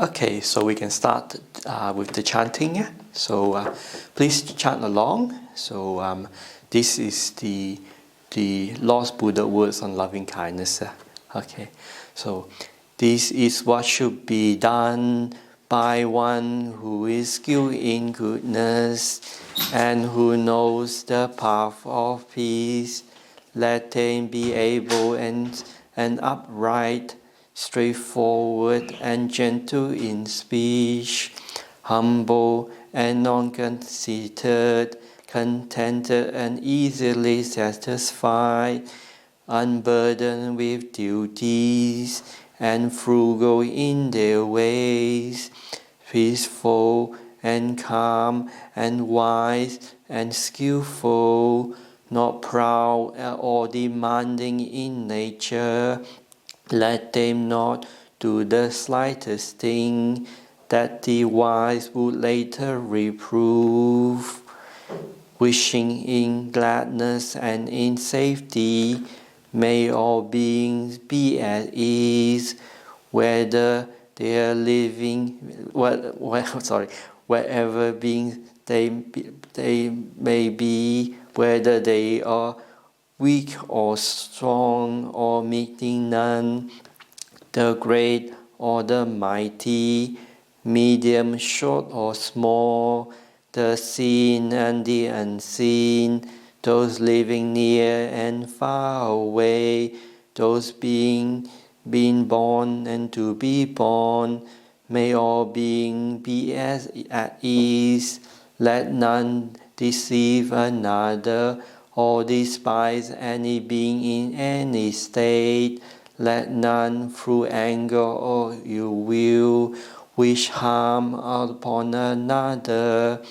Okay, so we can start with the chanting. So please chant along. So this is the Lost Buddha words on loving kindness. Okay, so this is what should be done by one who is skilled in goodness and who knows the path of peace. Let them be able and upright, straightforward and gentle in speech, humble and non-conceited, contented and easily satisfied, unburdened with duties, and frugal in their ways, peaceful and calm and wise and skillful, not proud or demanding in nature. Let them not do the slightest thing that the wise would later reprove. Wishing in gladness and in safety, may all beings be at ease, whether they are living, wherever beings they may be, whether they are weak or strong or meeting none, the great or the mighty, medium, short or small, the seen and the unseen, those living near and far away, those being born and to be born, may all beings be at ease. Let none deceive another or despise any being in any state. Let none through anger or ill will wish harm upon another,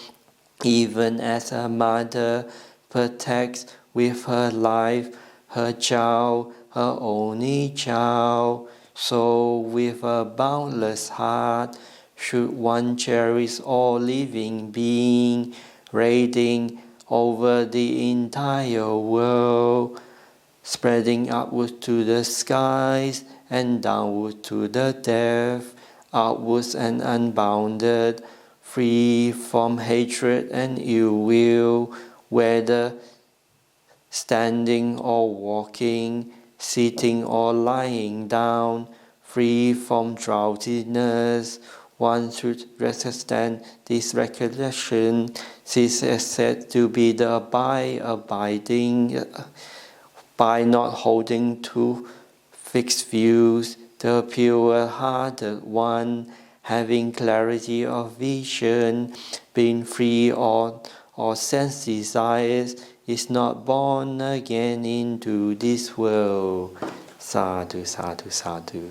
even as a mother protects with her life her child, her only child. So with a boundless heart should one cherish all living being, radiating over the entire world, spreading upwards to the skies and downwards to the depth, outwards and unbounded, free from hatred and ill will, whether standing or walking, sitting or lying down, free from drowsiness. One should understand this recollection. This is said to be the abiding, by not holding to fixed views, the pure-hearted one, having clarity of vision, being free of sense desires, is not born again into this world. Sadhu, sadhu, sadhu.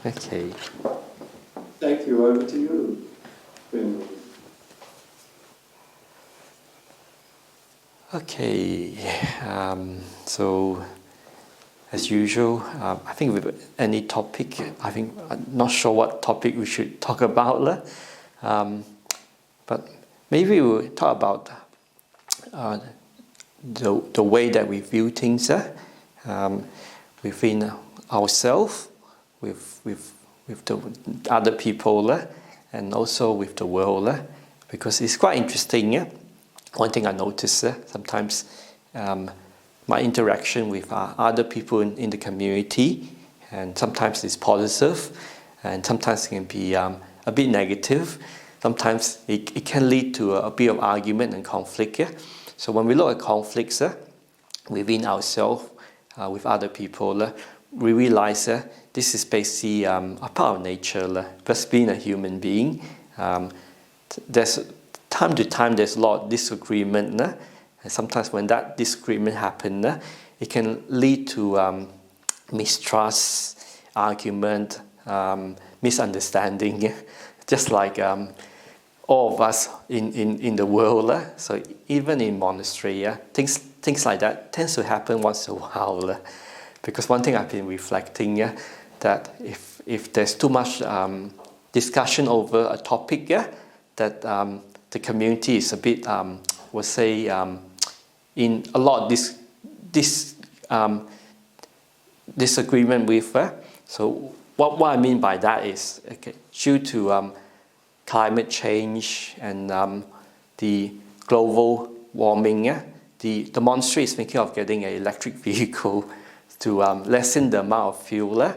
Okay. Thank you. Over to you, Benjamin. Okay. So, as usual, I think with any topic, I'm not sure what topic we should talk about. But maybe we'll talk about the way that we view things within ourselves, with the other people, and also with the world, because it's quite interesting. One thing I notice sometimes my interaction with other people in the community, and sometimes it's positive, and sometimes it can be a bit negative. Sometimes it can lead to a bit of argument and conflict. So when we look at conflicts within ourselves, with other people, we realize this is basically a part of nature. Just being a human being, there's time to time there's a lot of disagreement, and sometimes when that disagreement happens, it can lead to mistrust, argument, misunderstanding, just like all of us in the world. So even in monastery, things like that tends to happen once in a while. Because one thing I've been reflecting, that if there's too much discussion over a topic, that the community is a bit, we'll say, in a lot of disagreement with. So what I mean by that is, okay, due to climate change and the global warming, the monastery is thinking of getting an electric vehicle to lessen the amount of fuel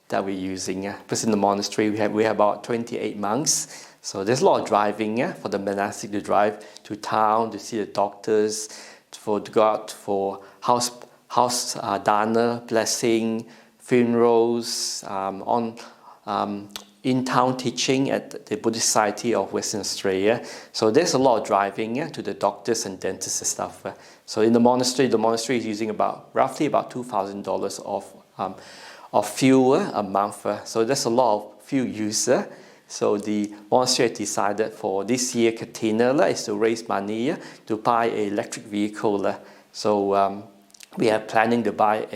that we're using. Because in the monastery we have about 28 monks, so there's a lot of driving for the monastic to drive to town to see the doctors, to go out for house dana, blessing, funerals, in-town teaching at the Buddhist Society of Western Australia. So there's a lot of driving to the doctors and dentists and stuff. So in the monastery is using roughly about $2,000 of fuel a month. So there's a lot of fuel use. So the monastery decided for this year Katina is to raise money to buy an electric vehicle. So we are planning to buy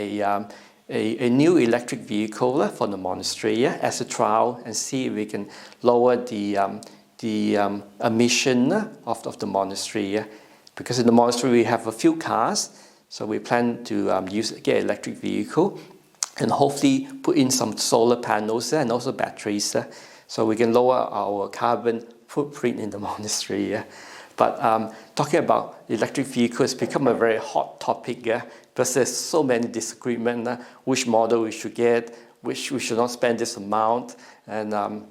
a new electric vehicle for the monastery as a trial and see if we can lower the emission of the monastery. Because in the monastery we have a few cars, so we plan to get an electric vehicle and hopefully put in some solar panels and also batteries, so we can lower our carbon footprint in the monastery. But talking about electric vehicles become a very hot topic, because there's so many disagreements, which model we should get, which we should not spend this amount. And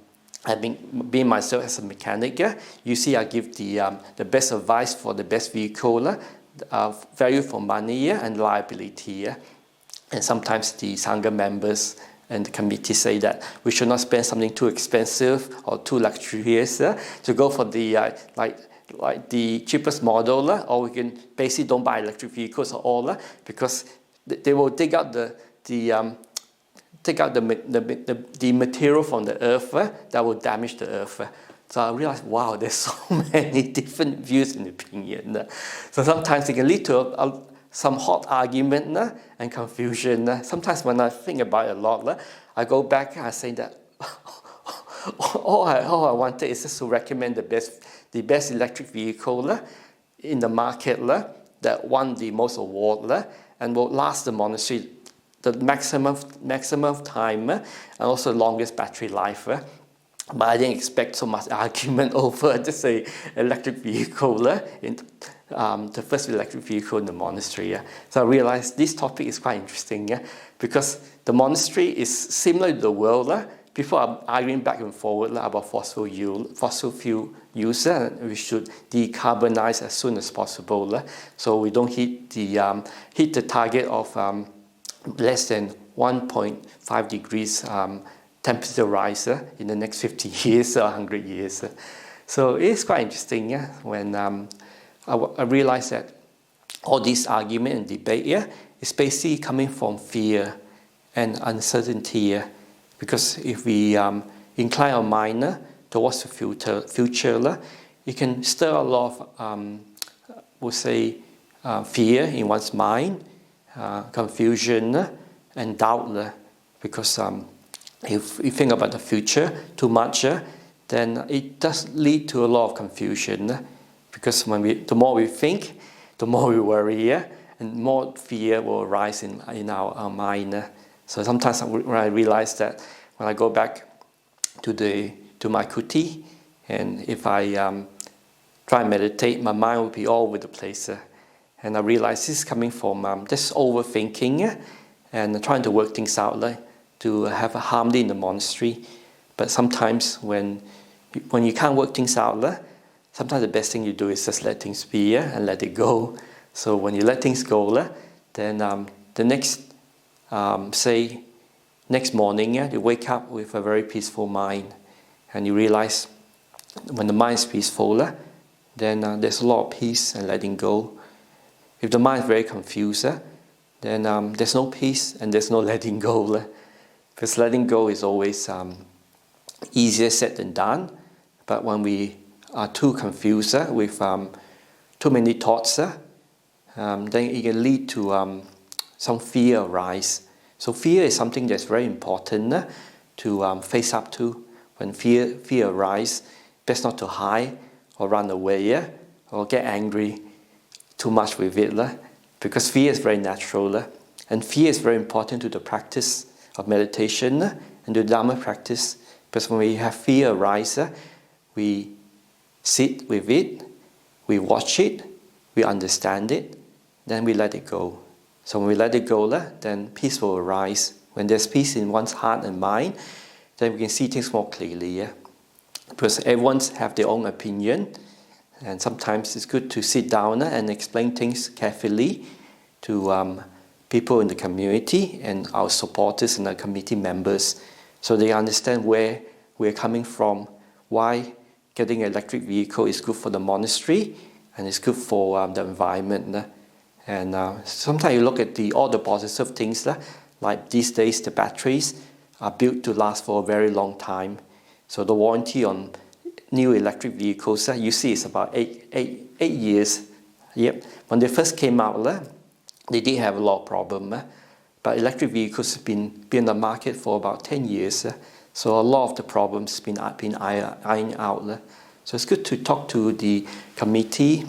being myself as a mechanic, usually I give the best advice for the best vehicle, value for money and liability. And sometimes the Sangha members and the committee say that we should not spend something too expensive or too luxurious to go for the like the cheapest model, or we can basically don't buy electric vehicles at all, because they will take out the material from the earth that will damage the earth. So I realized, wow, there's so many different views and opinions. So sometimes it can lead to some hot argument and confusion. Sometimes when I think about it a lot, I go back and I say that all I wanted is just to recommend the best electric vehicle in the market that won the most award and will last the monastery the maximum time and also longest battery life. But I didn't expect so much argument over just an electric vehicle in the first electric vehicle in the monastery. So I realized this topic is quite interesting because the monastery is similar to the world. People are arguing back and forward about fossil fuel use, and we should decarbonize as soon as possible, so we don't hit the target of less than 1.5 degrees temperature rise in the next 50 years or 100 years. So it's quite interesting when I realized that all this argument and debate is basically coming from fear and uncertainty. Because if we incline our mind towards the future, it can stir a lot of, fear in one's mind, confusion and doubt. Because if you think about the future too much, then it does lead to a lot of confusion. Because the more we think, the more we worry, and more fear will arise in our mind. So sometimes when I realize that when I go back to my kuti, and if I try and meditate, my mind will be all over the place. And I realize this is coming from just overthinking and trying to work things out to have a harmony in the monastery. But sometimes when you can't work things out, sometimes the best thing you do is just let things be and let it go. So when you let things go, then the next morning, you wake up with a very peaceful mind, and you realize when the mind is peaceful, then there's a lot of peace and letting go. If the mind is very confused, then there's no peace and there's no letting go. Because letting go is always easier said than done. But when we are too confused with too many thoughts, then it can lead to some fear arise. So fear is something that's very important to face up to. When fear arises, best not to hide or run away or get angry too much with it, because fear is very natural, and fear is very important to the practice of meditation and do Dhamma practice. Because when we have fear arise, we sit with it, we watch it, we understand it, then we let it go. So when we let it go, then peace will arise. When there's peace in one's heart and mind, then we can see things more clearly. Because everyone have their own opinion, and sometimes it's good to sit down and explain things carefully to people in the community and our supporters and our committee members, so they understand where we're coming from, why getting an electric vehicle is good for the monastery and it's good for the environment. And sometimes you look at all the positive things, like these days the batteries are built to last for a very long time. So the warranty on new electric vehicles, you see it's about 8 years. Yep. When they first came out, they did have a lot of problems. But electric vehicles have been in the market for about 10 years. So a lot of the problems have been ironed out. So it's good to talk to the committee,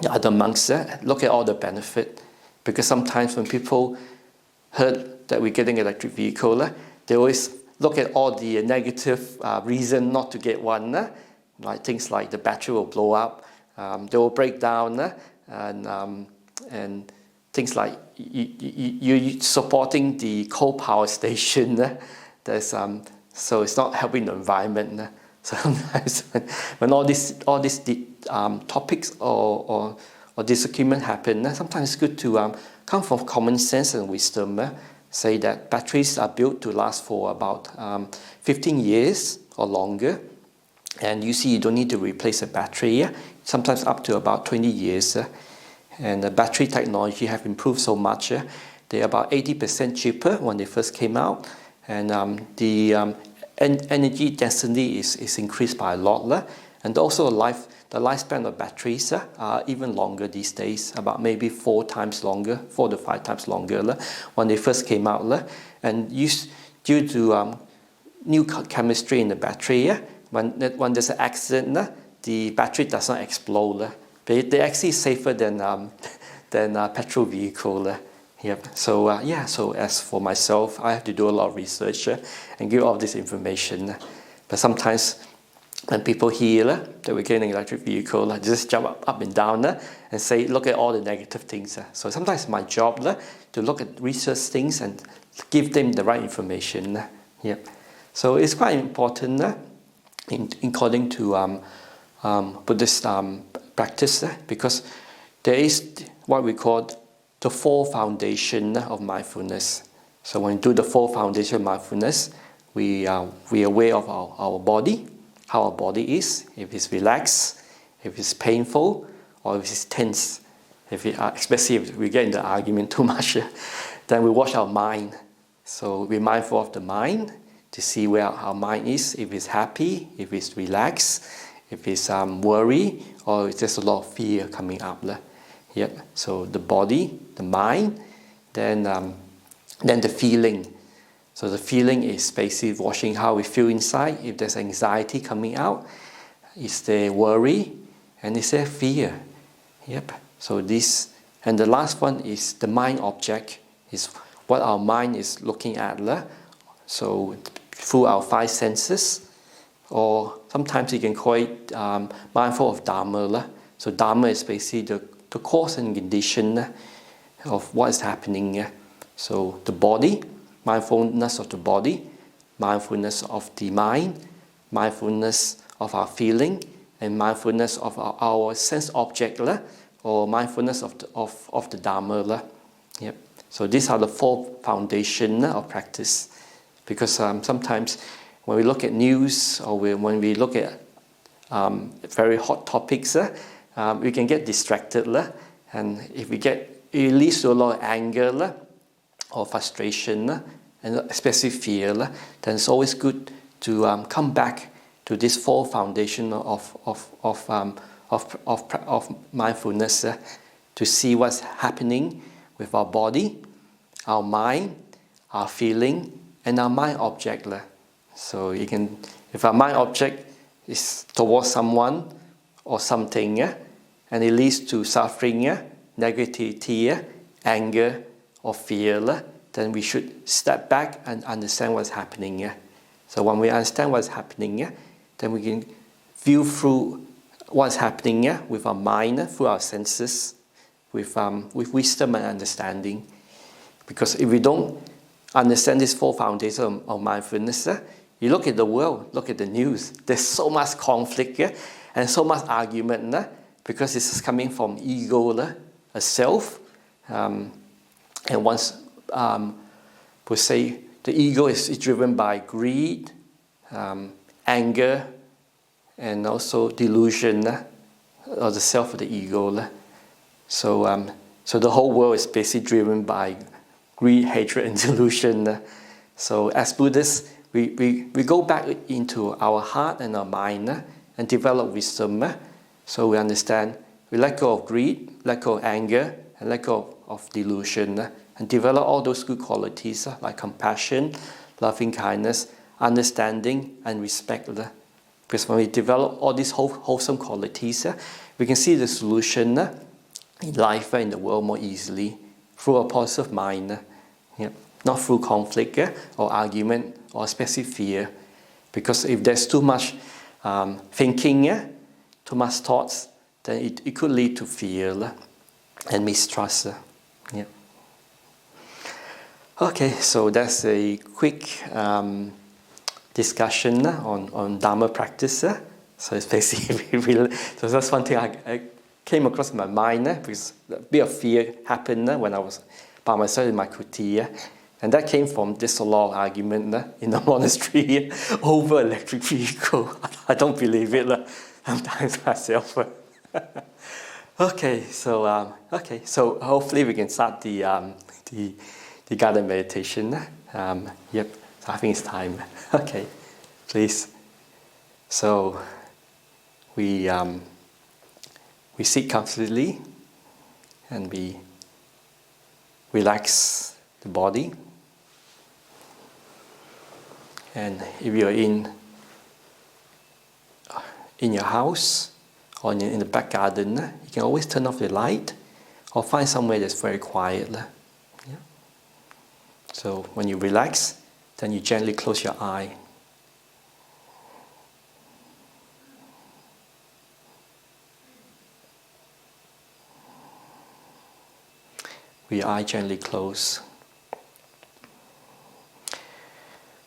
the other monks, look at all the benefit. Because sometimes when people heard that we're getting an electric vehicle, they always look at all the negative reason not to get one, like things like the battery will blow up, they will break down, and things like you're supporting the coal power station. So it's not helping the environment. So sometimes when all these topics or disagreement happen, sometimes it's good to come from common sense and wisdom. Say that batteries are built to last for about 15 years or longer, and you see you don't need to replace a battery, sometimes up to about 20 years. And the battery technology have improved so much. They're about 80% cheaper when they first came out, and the energy density is increased by a lot. And also the lifespan of batteries are even longer these days, about maybe 4 to 5 times longer when they first came out. And due to new chemistry in the battery, when there's an accident, the battery does not explode. But they're actually safer than a petrol vehicle. Yep. So as for myself, I have to do a lot of research and give all this information. But sometimes when people hear that we're getting an electric vehicle, they just jump up and down and say, look at all the negative things. So sometimes it's my job to look at research things and give them the right information. Yep. So it's quite important according to Buddhist practice, because there is what we call the 4 foundation of mindfulness. So when we do the 4 foundation of mindfulness, we are aware of our body, how our body is, if it's relaxed, if it's painful, or if it's tense. Especially if we get in the argument too much, then we watch our mind. So we're mindful of the mind to see where our mind is, if it's happy, if it's relaxed, if it's worry, or if there's a lot of fear coming up. Yep. So the body, the mind, then the feeling. So the feeling is basically watching how we feel inside. If there's anxiety coming out, is there worry, and is there fear? Yep. So this, and the last one is the mind object, is what our mind is looking at. So through our 5 senses, or sometimes you can call it mindful of Dhamma. So Dhamma is basically the cause and condition of what is happening. So the body, mindfulness of the body, mindfulness of the mind, mindfulness of our feeling, and mindfulness of our sense object, or mindfulness of the Dhamma. Yep. So these are the 4 foundations of practice. Because sometimes when we look at news, or when we look at very hot topics, we can get distracted, and if it leads to a lot of anger or frustration, and especially fear, then it's always good to come back to this 4 foundation of mindfulness, to see what's happening with our body, our mind, our feeling, and our mind object. So if our mind object is towards someone or something, and it leads to suffering, negativity, anger, or fear, then then we should step back and understand what's happening. Yeah? So when we understand what's happening, yeah, then we can view through what's happening, yeah, with our mind, through our senses, with wisdom and understanding. Because if we don't understand these four foundations of mindfulness, you look at the world, look at the news, there's so much conflict, yeah, and so much argument, because this is coming from ego, a self. And once we say the ego is driven by greed, anger, and also delusion, or the self of the ego. So the whole world is basically driven by greed, hatred, and delusion. So as Buddhists, we go back into our heart and our mind and develop wisdom. So we understand, we let go of greed, let go of anger, and let go of delusion, and develop all those good qualities like compassion, loving kindness, understanding, and respect. Because when we develop all these wholesome qualities, we can see the solution in life and in the world more easily through a positive mind, not through conflict or argument or specific fear. Because if there's too much thinking, too much thoughts, then it could lead to fear and mistrust. Okay, so that's a quick discussion on Dhamma practice. So it's basically so that's one thing I came across in my mind because a bit of fear happened when I was by myself in my kuti. And that came from this long argument in the monastery over electric vehicle. I don't believe it sometimes myself. Okay, so hopefully we can start the guided meditation. Yep, so I think it's time. Okay, please. So we sit comfortably and we relax the body. And if you're in your house or in the back garden, you can always turn off the light or find somewhere that's very quiet. Yeah? So when you relax, then you gently close your eye. With your eye gently closed.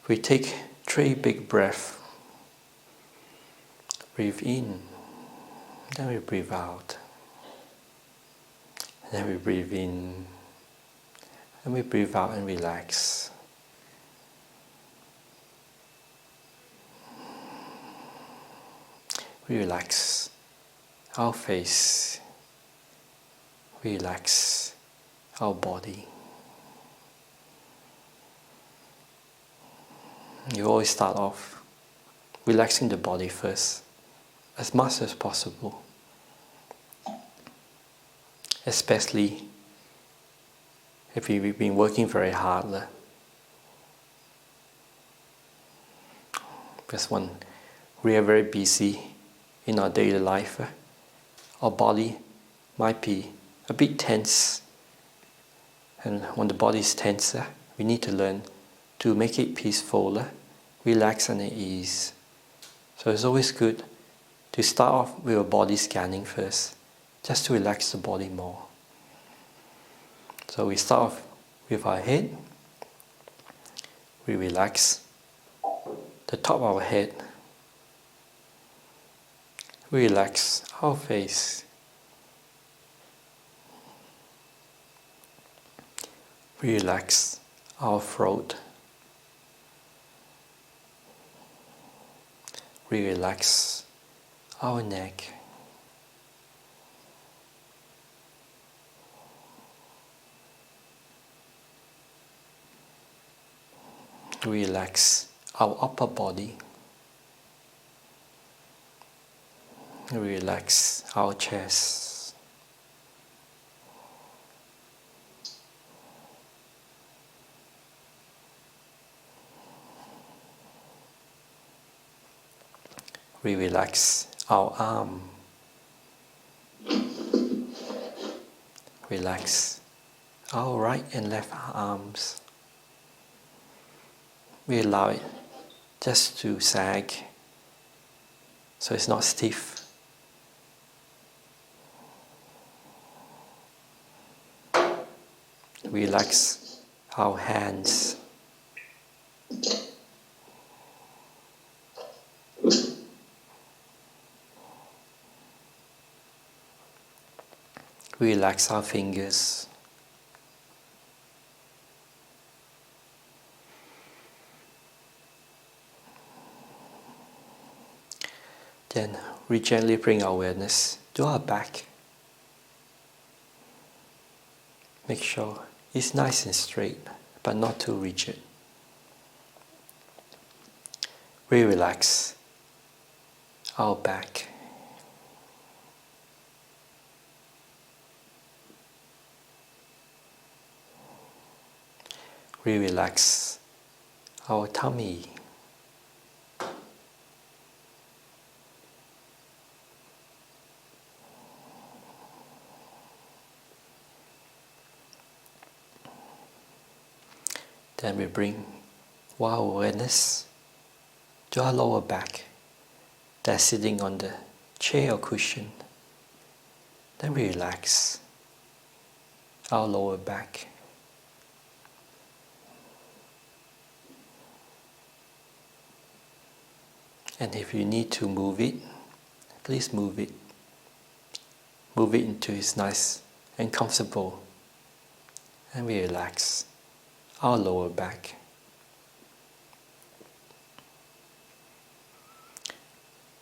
We take 3 big breaths. Breathe in, then we breathe out. Then we breathe in, and we breathe out and relax. We relax our face. We relax our body. You always start off relaxing the body first, as much as possible. Especially if we've been working very hard. Because when we are very busy in our daily life, our body might be a bit tense. And when the body is tense, we need to learn to make it peaceful, relax and at ease. So it's always good to start off with a body scanning first, just to relax the body more. So we start off with our head. We relax the top of our head. We relax our face. We relax our throat. We relax our neck. We relax our upper body. We relax our chest. We relax our arm. Relax our right and left arms. we allow it just to sag, so it's not stiff. Relax our hands. Relax our fingers. Then we gently bring our awareness to our back. Make sure it's nice and straight, but not too rigid. We relax our back. We relax our tummy. Then we bring our awareness to our lower back that's sitting on the chair or cushion. Then we relax our lower back. And if you need to move it, please move it. Move it into it's nice and comfortable. And we relax our lower back.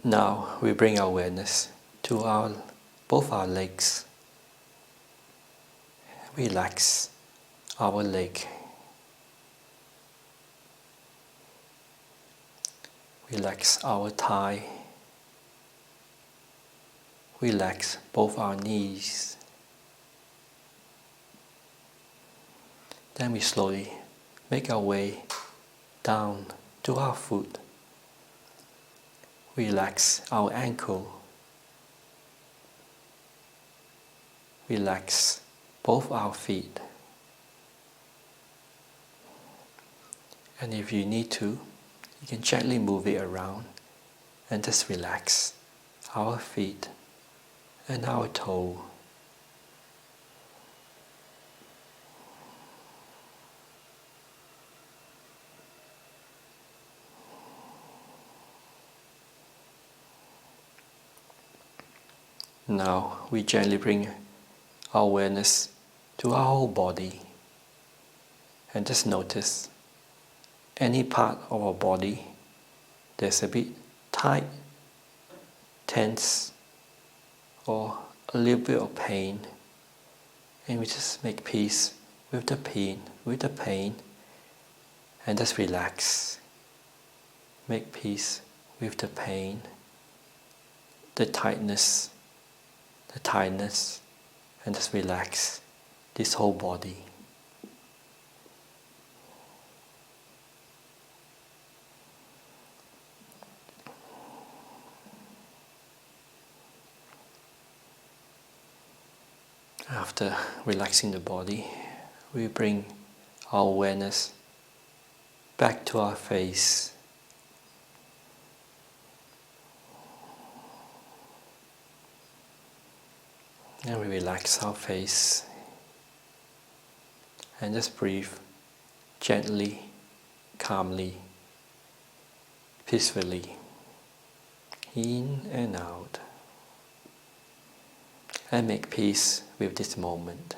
Now we bring our awareness to both our legs. Relax our leg. Relax our thigh. Relax both our knees. Then we slowly make our way down to our foot. Relax our ankle. Relax both our feet. And if you need to, you can gently move it around and just relax our feet and our toe. Now we gently bring our awareness to our whole body and just notice any part of our body that's a bit tight, tense, or a little bit of pain, and we just make peace with the pain, and just relax. Make peace with the pain, the tightness, and just relax this whole body. After relaxing the body, we bring our awareness back to our face. And we relax our face and just breathe gently, calmly, peacefully, in and out. And make peace with this moment.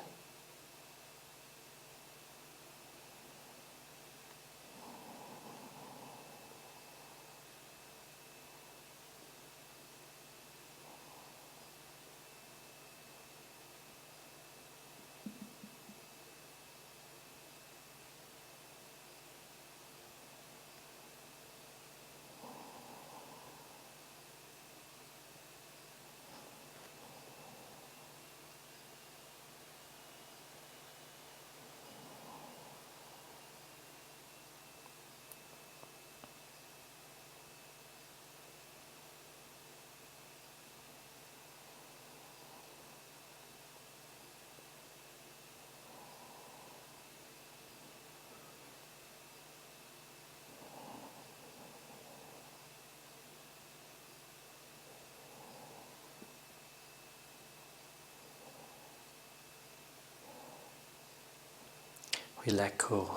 we let go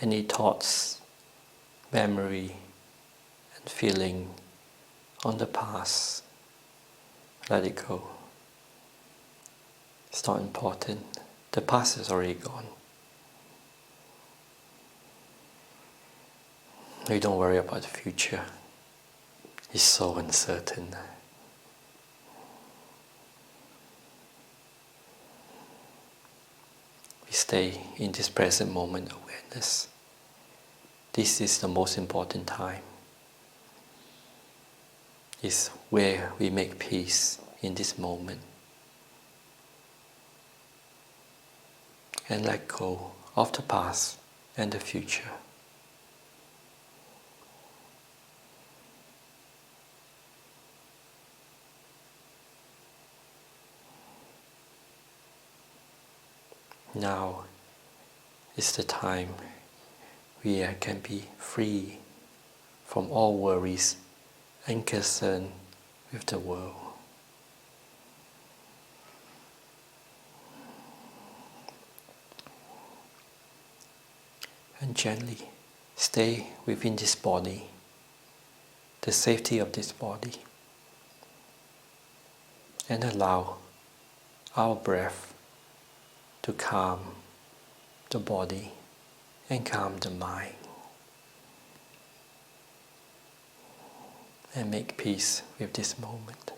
any thoughts, memory and feeling on the past. Let it go. It's not important. The past is already gone. We don't worry about the future. It's so uncertain. We stay in this present moment awareness. This is the most important time. It's where we make peace in this moment. And let go of the past and the future. Now is the time we can be free from all worries and concern with the world. And gently stay within this body, the safety of this body, and allow our breath to calm the body and calm the mind and make peace with this moment.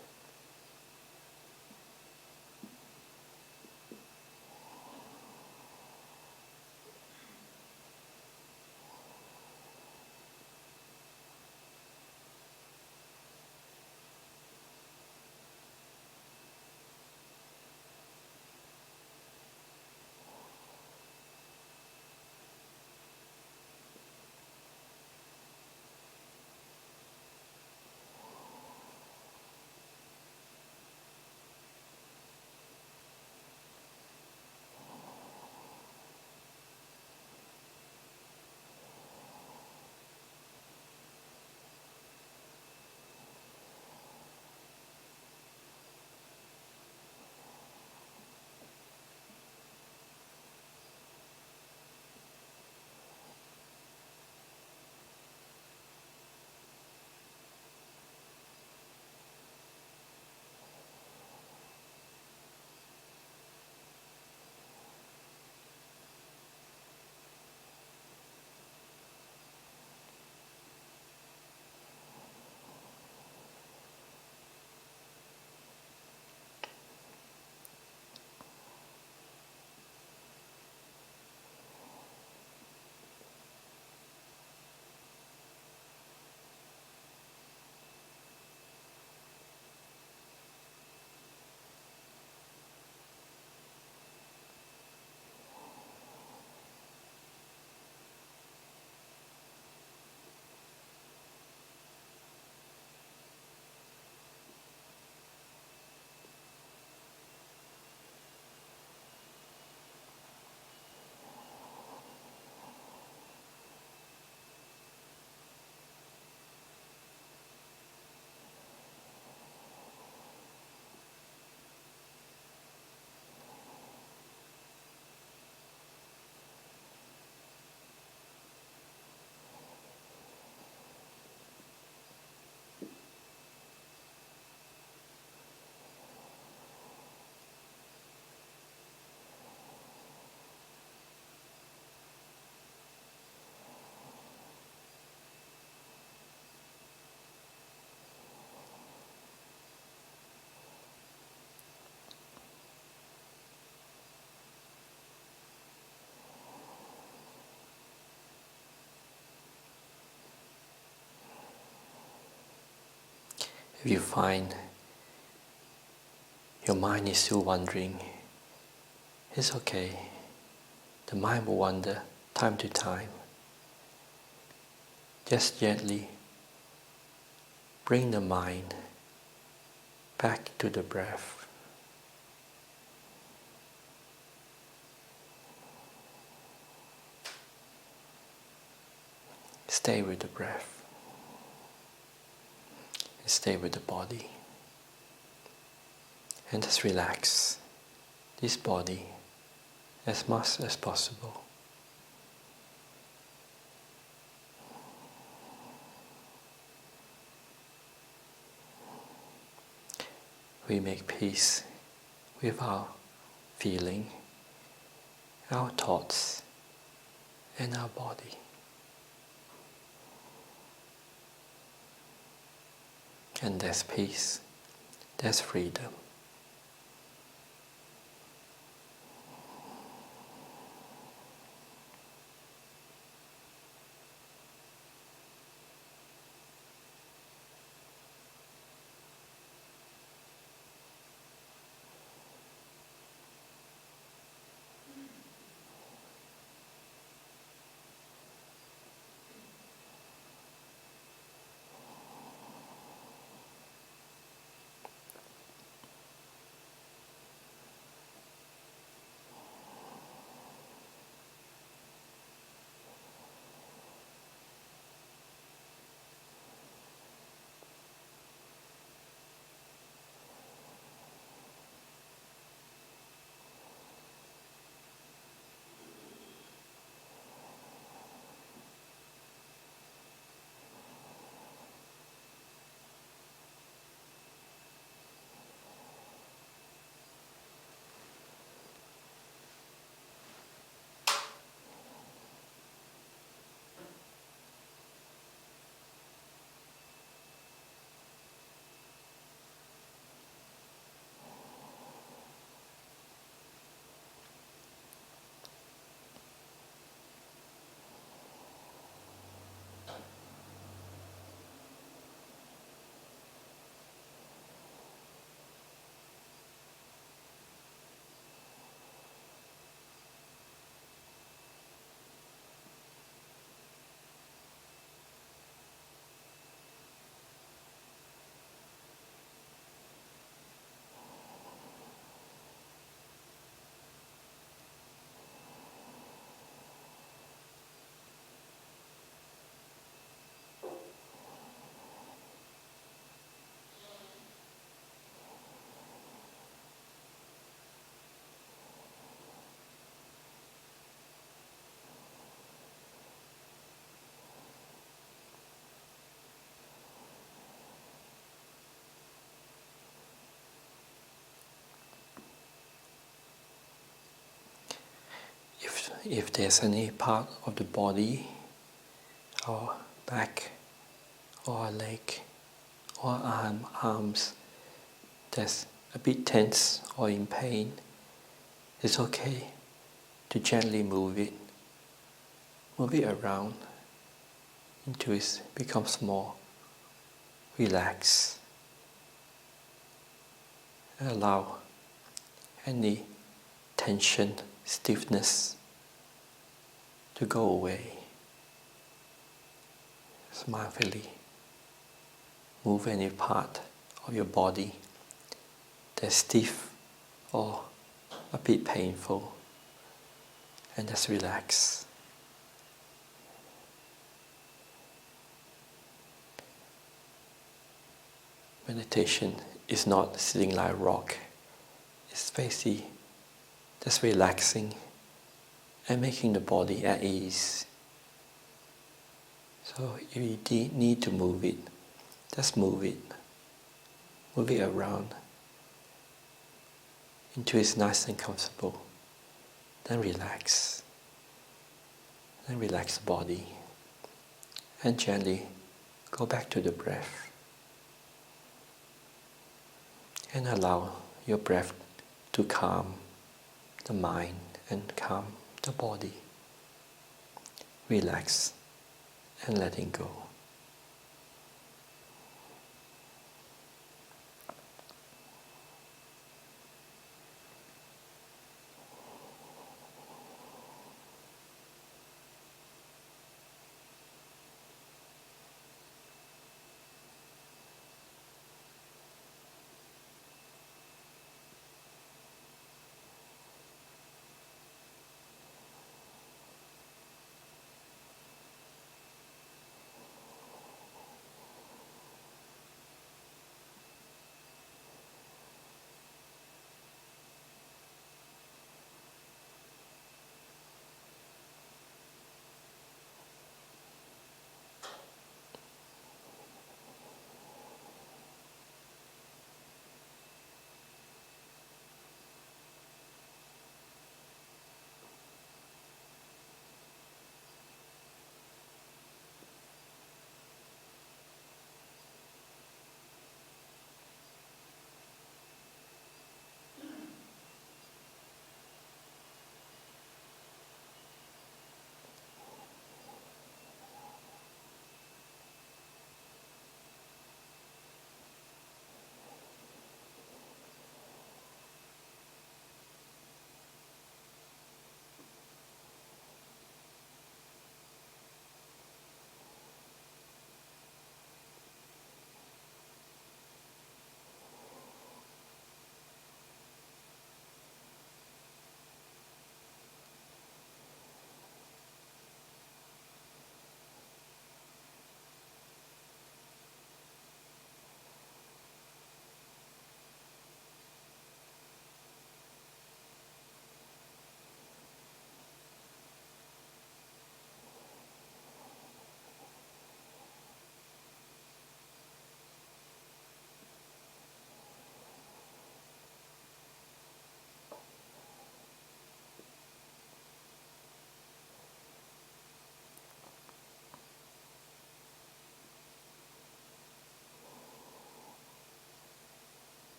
If you find your mind is still wandering, it's okay. The mind will wander time to time. Just gently bring the mind back to the breath. Stay with the breath. Stay with the body. And just relax this body as much as possible. we make peace with our feeling, our thoughts, and our body. And there's peace, there's freedom. If there's any part of the body, or back, or leg, or arms that's a bit tense or in pain, it's okay to gently move it around until it becomes more relaxed. Allow any tension, stiffness to go away. Mindfully move any part of your body that's stiff or a bit painful, and just relax. Meditation is not sitting like a rock. It's basically just relaxing and making the body at ease. So if you need to move it, just move it. Move it around until it's nice and comfortable. Then relax. Then relax the body. And gently go back to the breath. And allow your breath to calm the mind and calm the body. Relax and letting go.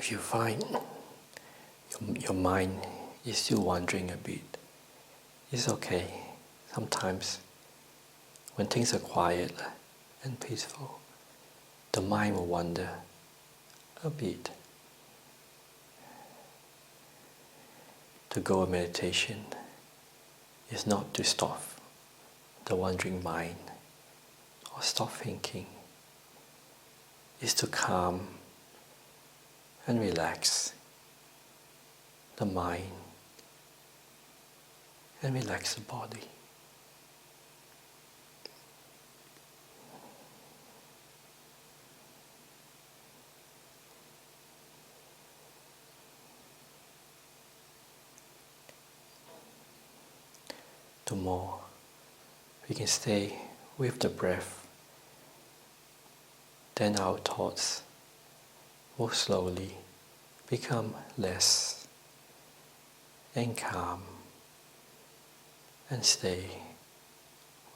if you find your mind is still wandering a bit, it's okay. Sometimes when things are quiet and peaceful, the mind will wander a bit. The goal of meditation is not to stop the wandering mind or stop thinking. It's to calm and relax the mind and relax the body. The more we can stay with the breath, then our thoughts will slowly become less and calm and stay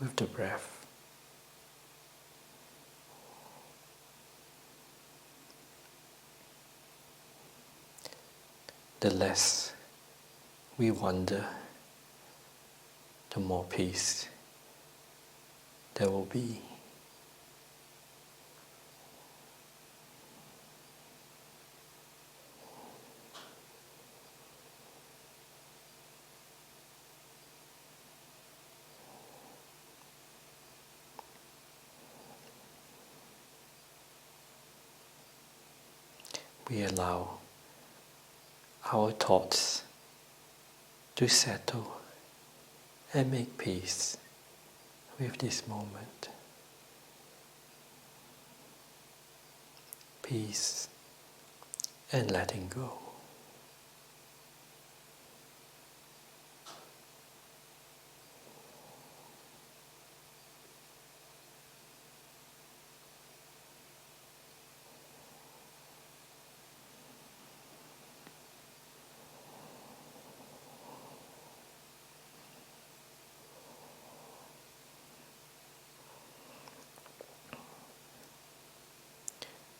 with the breath. The less we wander, the more peace there will be. We allow our thoughts to settle and make peace with this moment. Peace and letting go.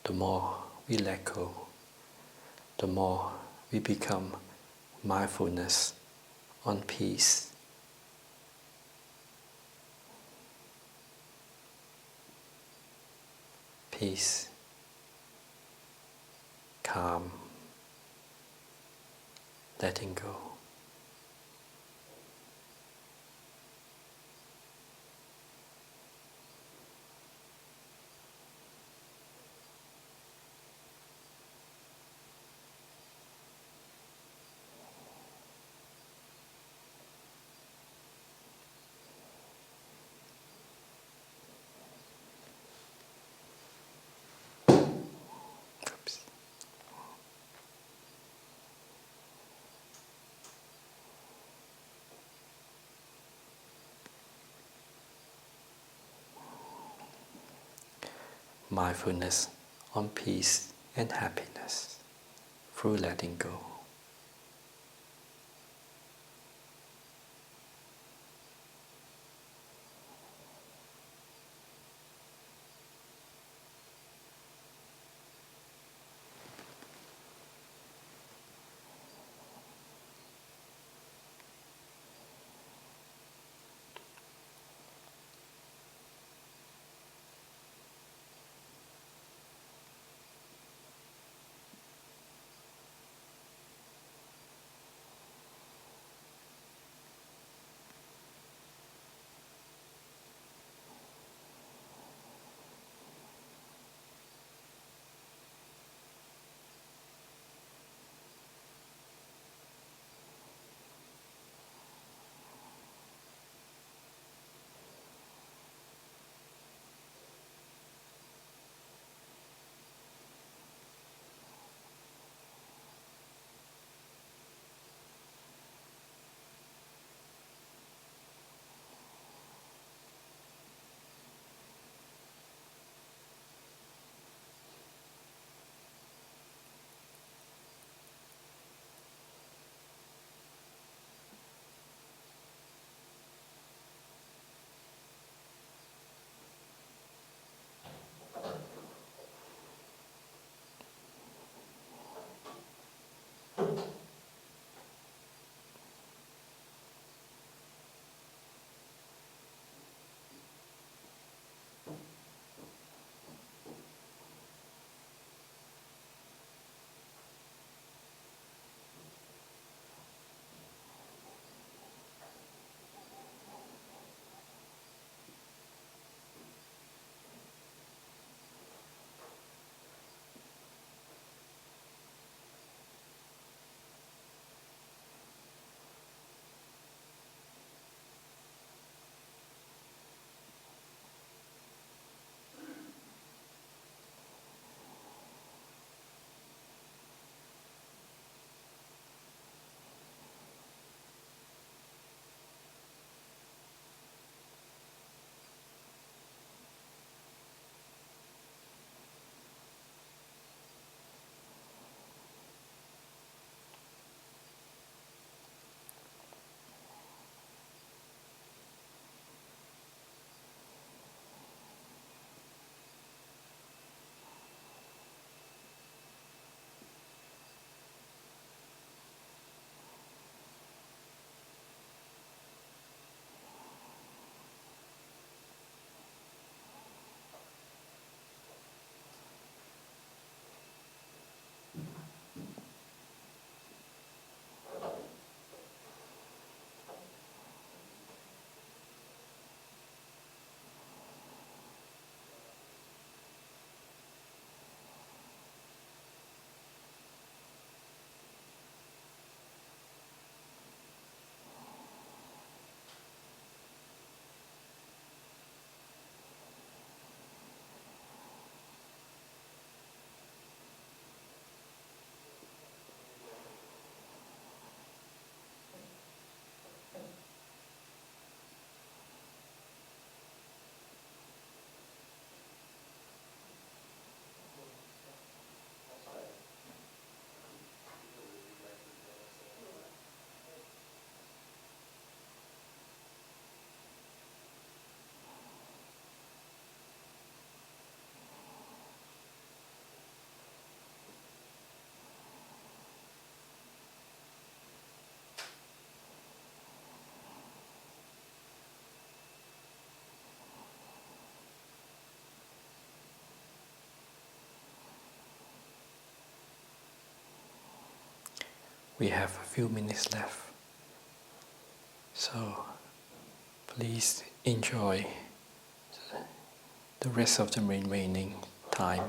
The more we let go, the more we become mindfulness on peace. Peace, calm, letting go. Mindfulness on peace and happiness through letting go. we have a few minutes left. So please enjoy the rest of the remaining time.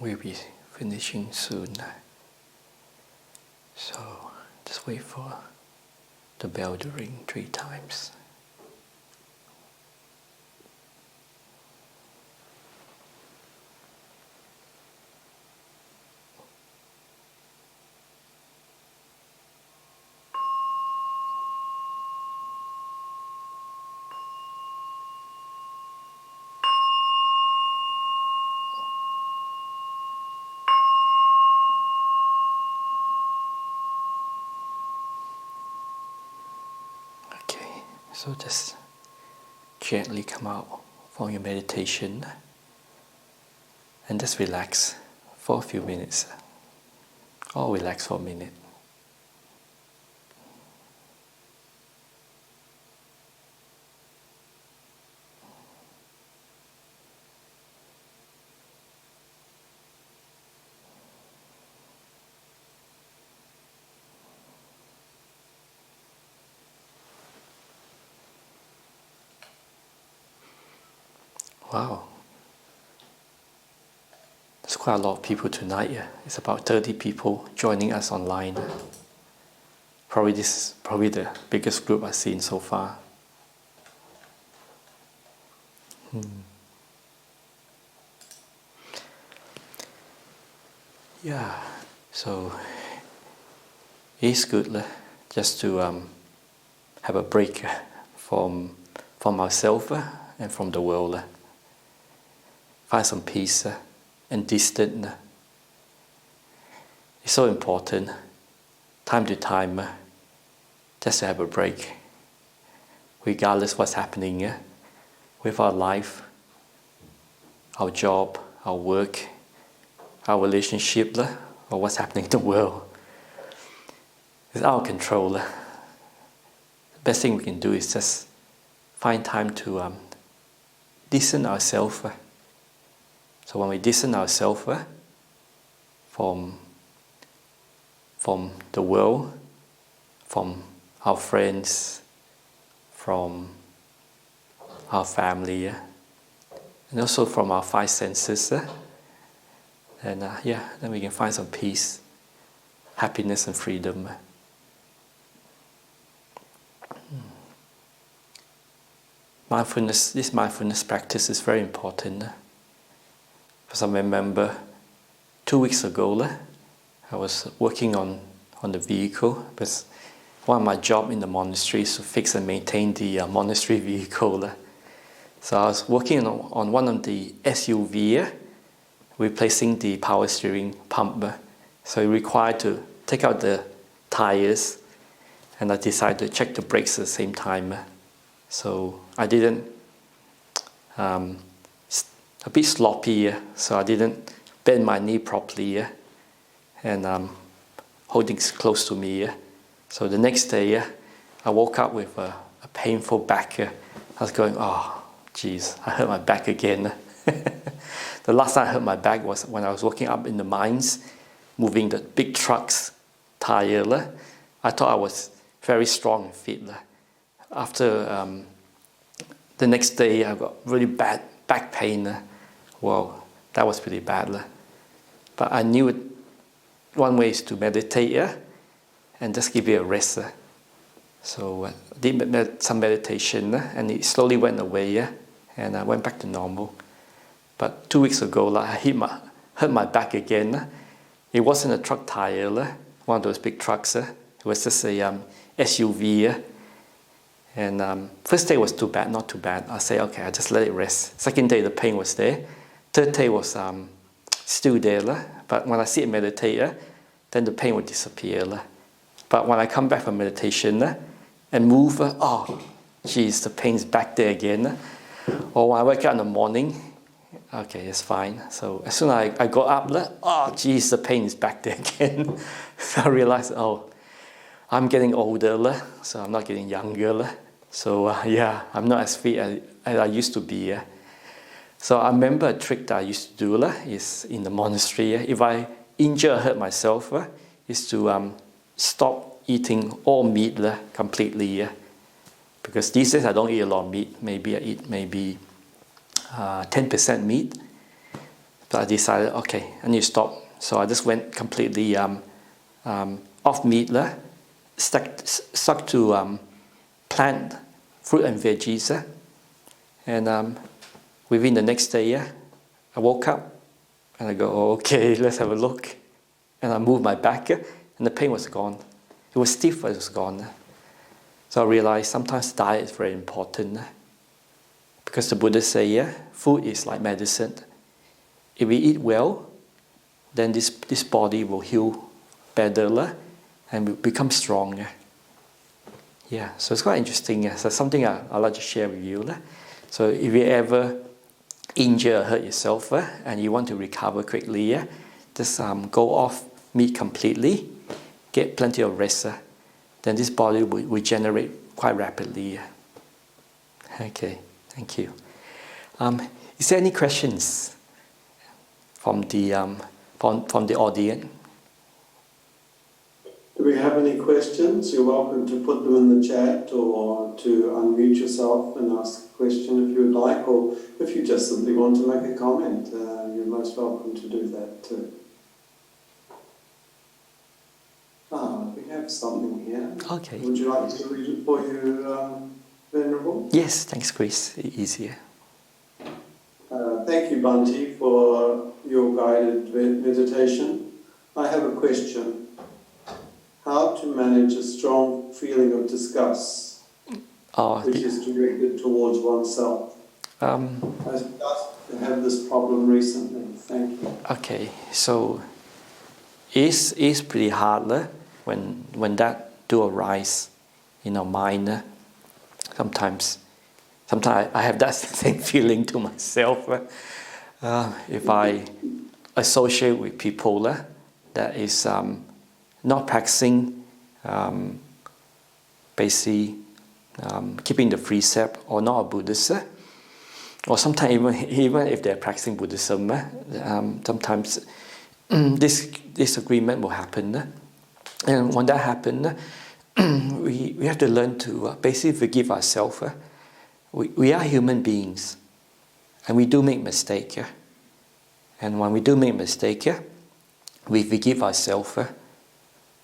we'll be finishing soon. So just wait for the bell to ring 3 times. So just gently come out from your meditation and just relax for a few minutes. Or relax for a minute. Wow, there's quite a lot of people tonight. It's about 30 people joining us online. Probably the biggest group I've seen so far. Yeah, so it's good just to have a break from ourselves and from the world. Find some peace and distance. It's so important, time to time, just to have a break, regardless what's happening with our life, our job, our work, our relationship, or what's happening in the world. It's out of control. The best thing we can do is just find time to distance ourselves. So when we distance ourselves from the world, from our friends, from our family, and also from our 5 senses, and then we can find some peace, happiness and freedom. This mindfulness practice is very important. Because I remember 2 weeks ago, I was working on the vehicle, because one of my jobs in the monastery is to fix and maintain the monastery vehicle. So I was working on one of the SUV, replacing the power steering pump. So it required to take out the tires, and I decided to check the brakes at the same time. So I didn't, a bit sloppy, so I didn't bend my knee properly, and holding close to me. So the next day, I woke up with a painful back. I was going, oh, geez, I hurt my back again. The last time I hurt my back was when I was working up in the mines, moving the big trucks tire. I thought I was very strong and fit. After the next day, I got really bad back pain. Wow, that was pretty bad. But I knew it. One way is to meditate and just give it a rest. So I did some meditation and it slowly went away and I went back to normal. But 2 weeks ago, I hurt my back again. It wasn't a truck tire, one of those big trucks. It was just a SUV. And first day was not too bad. I say, okay, I just let it rest. Second day, the pain was there. Third day was still there. But when I sit and meditate, then the pain would disappear. But when I come back from meditation and move, oh, geez, the pain's back there again. Or when I wake up in the morning, okay, it's fine. So as soon as I got up, oh, geez, the pain is back there again. So I realized, oh, I'm getting older, so I'm not getting younger. So I'm not as fit as I used to be. So I remember a trick that I used to do is in the monastery. If I injure or hurt myself, is to stop eating all meat completely. Because these days I don't eat a lot of meat. Maybe I eat 10% meat. So I decided, okay, I need to stop. So I just went completely off meat, stuck to plant, fruit and veggies. And within the next day, I woke up and I go, oh, okay, let's have a look. And I moved my back and the pain was gone. It was stiff, but it was gone. So I realized sometimes diet is very important. Because the Buddha say, food is like medicine. If we eat well, then this body will heal better and will become stronger. Yeah, so it's quite interesting. So something I'd like to share with you. So if you ever injure or hurt yourself and you want to recover quickly, just go off meat completely, get plenty of rest, then this body will regenerate quite rapidly. Okay, thank you. Is there any questions from the audience? Do we have any questions? You're welcome to put them in the chat or to unmute yourself and ask a question if you would like, or if you just simply want to make a comment, you're most welcome to do that too. We have something here. Okay. Would you like me to read it for you, Venerable? Yes, thanks, Chris. Easier. Thank you, Bhante, for your guided meditation. I have a question. How to manage a strong feeling of disgust, which is directed towards oneself? I started to have this problem recently. Thank you. Okay, so it's pretty hard when that do arise in our mind. Sometimes I have that same feeling to myself. If I associate with people that is not practicing, basically keeping the precept, or not a Buddhist, or sometimes even if they're practicing Buddhism, sometimes this disagreement will happen. And when that happens, we have to learn to basically forgive ourselves. We are human beings, and we do make mistakes. And when we do make mistakes, we forgive ourselves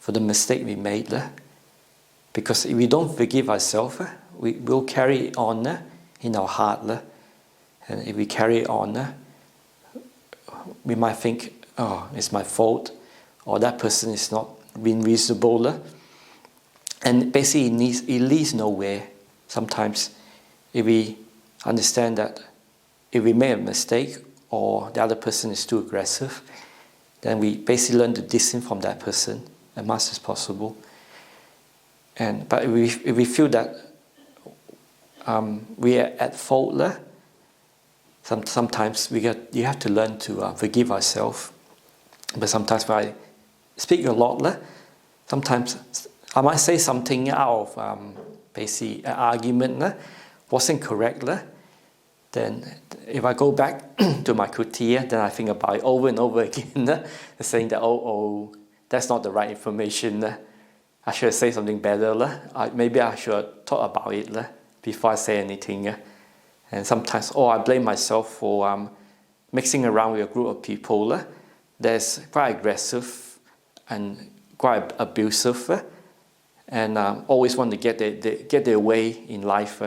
for the mistake we made. Because if we don't forgive ourselves, we will carry it on in our heart. And if we carry it on, we might think, oh, it's my fault, or that person is not being reasonable. And basically it leads nowhere. Sometimes if we understand that if we made a mistake or the other person is too aggressive, then we basically learn to distance from that person as much as possible. But if we feel that we are at fault, sometimes you have to learn to forgive ourselves. But sometimes when I speak a lot, sometimes I might say something out of basically an argument wasn't correct. Then if I go back to my kuti, then I think about it over and over again, saying that, oh, that's not the right information. I should say something better. Maybe I should talk about it before I say anything. And sometimes, I blame myself for mixing around with a group of people that's quite aggressive and quite abusive, and always want to get their way in life.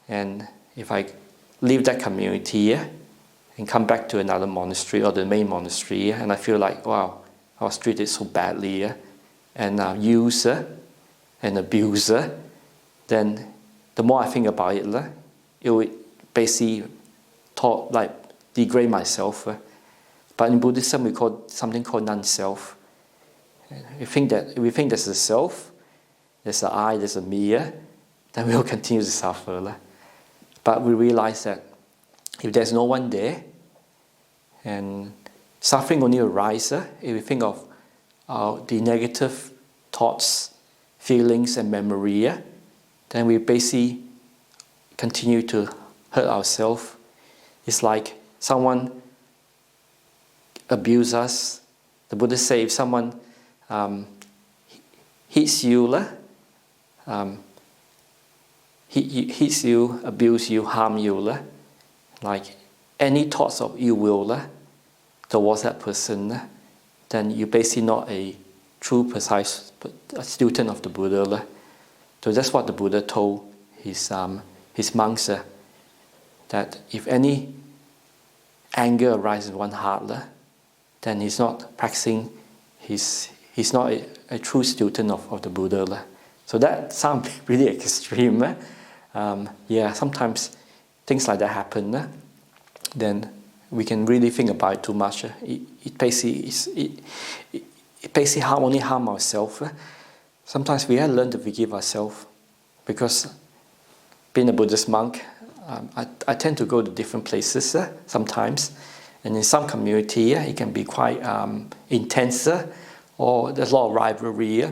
And if I leave that community and come back to another monastery or the main monastery, and I feel like, wow, I was treated so badly, and used and abused, then the more I think about it, it would basically degrade myself. But in Buddhism, we call something called non-self. If we think there's a self, there's an I, there's a me, then we will continue to suffer. But we realize that if there's no one there, and suffering only arises if we think of the negative thoughts, feelings, and memory, then we basically continue to hurt ourselves. It's like someone abuses us. The Buddha says if someone hits you, hits you, abuse you, harm you, like any thoughts of ill will, towards that person, then you're basically not a true, precise student of the Buddha. So that's what the Buddha told his monks, that if any anger arises in one heart, then he's not practicing, he's not a true student of the Buddha. So that sounds really extreme. Sometimes things like that happen. Then we can really think about it too much. It basically only harm ourselves. Sometimes we have to learn to forgive ourselves, because being a Buddhist monk, I tend to go to different places sometimes, and in some community it can be quite intense, or there's a lot of rivalry,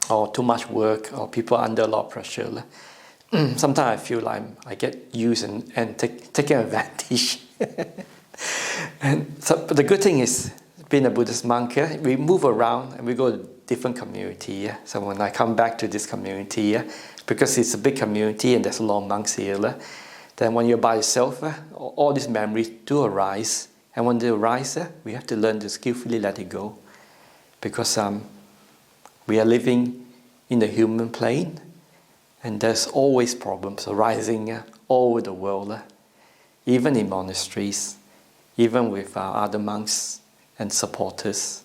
or too much work, or people are under a lot of pressure. Sometimes I feel like I get used and taken advantage. But the good thing is, being a Buddhist monk, we move around and we go to different community. So when I come back to this community, because it's a big community and there's a lot of monks here, then when you're by yourself, all these memories do arise. And when they arise, we have to learn to skillfully let it go. Because we are living in the human plane, and there's always problems arising all over the world, even in monasteries, even with our other monks and supporters.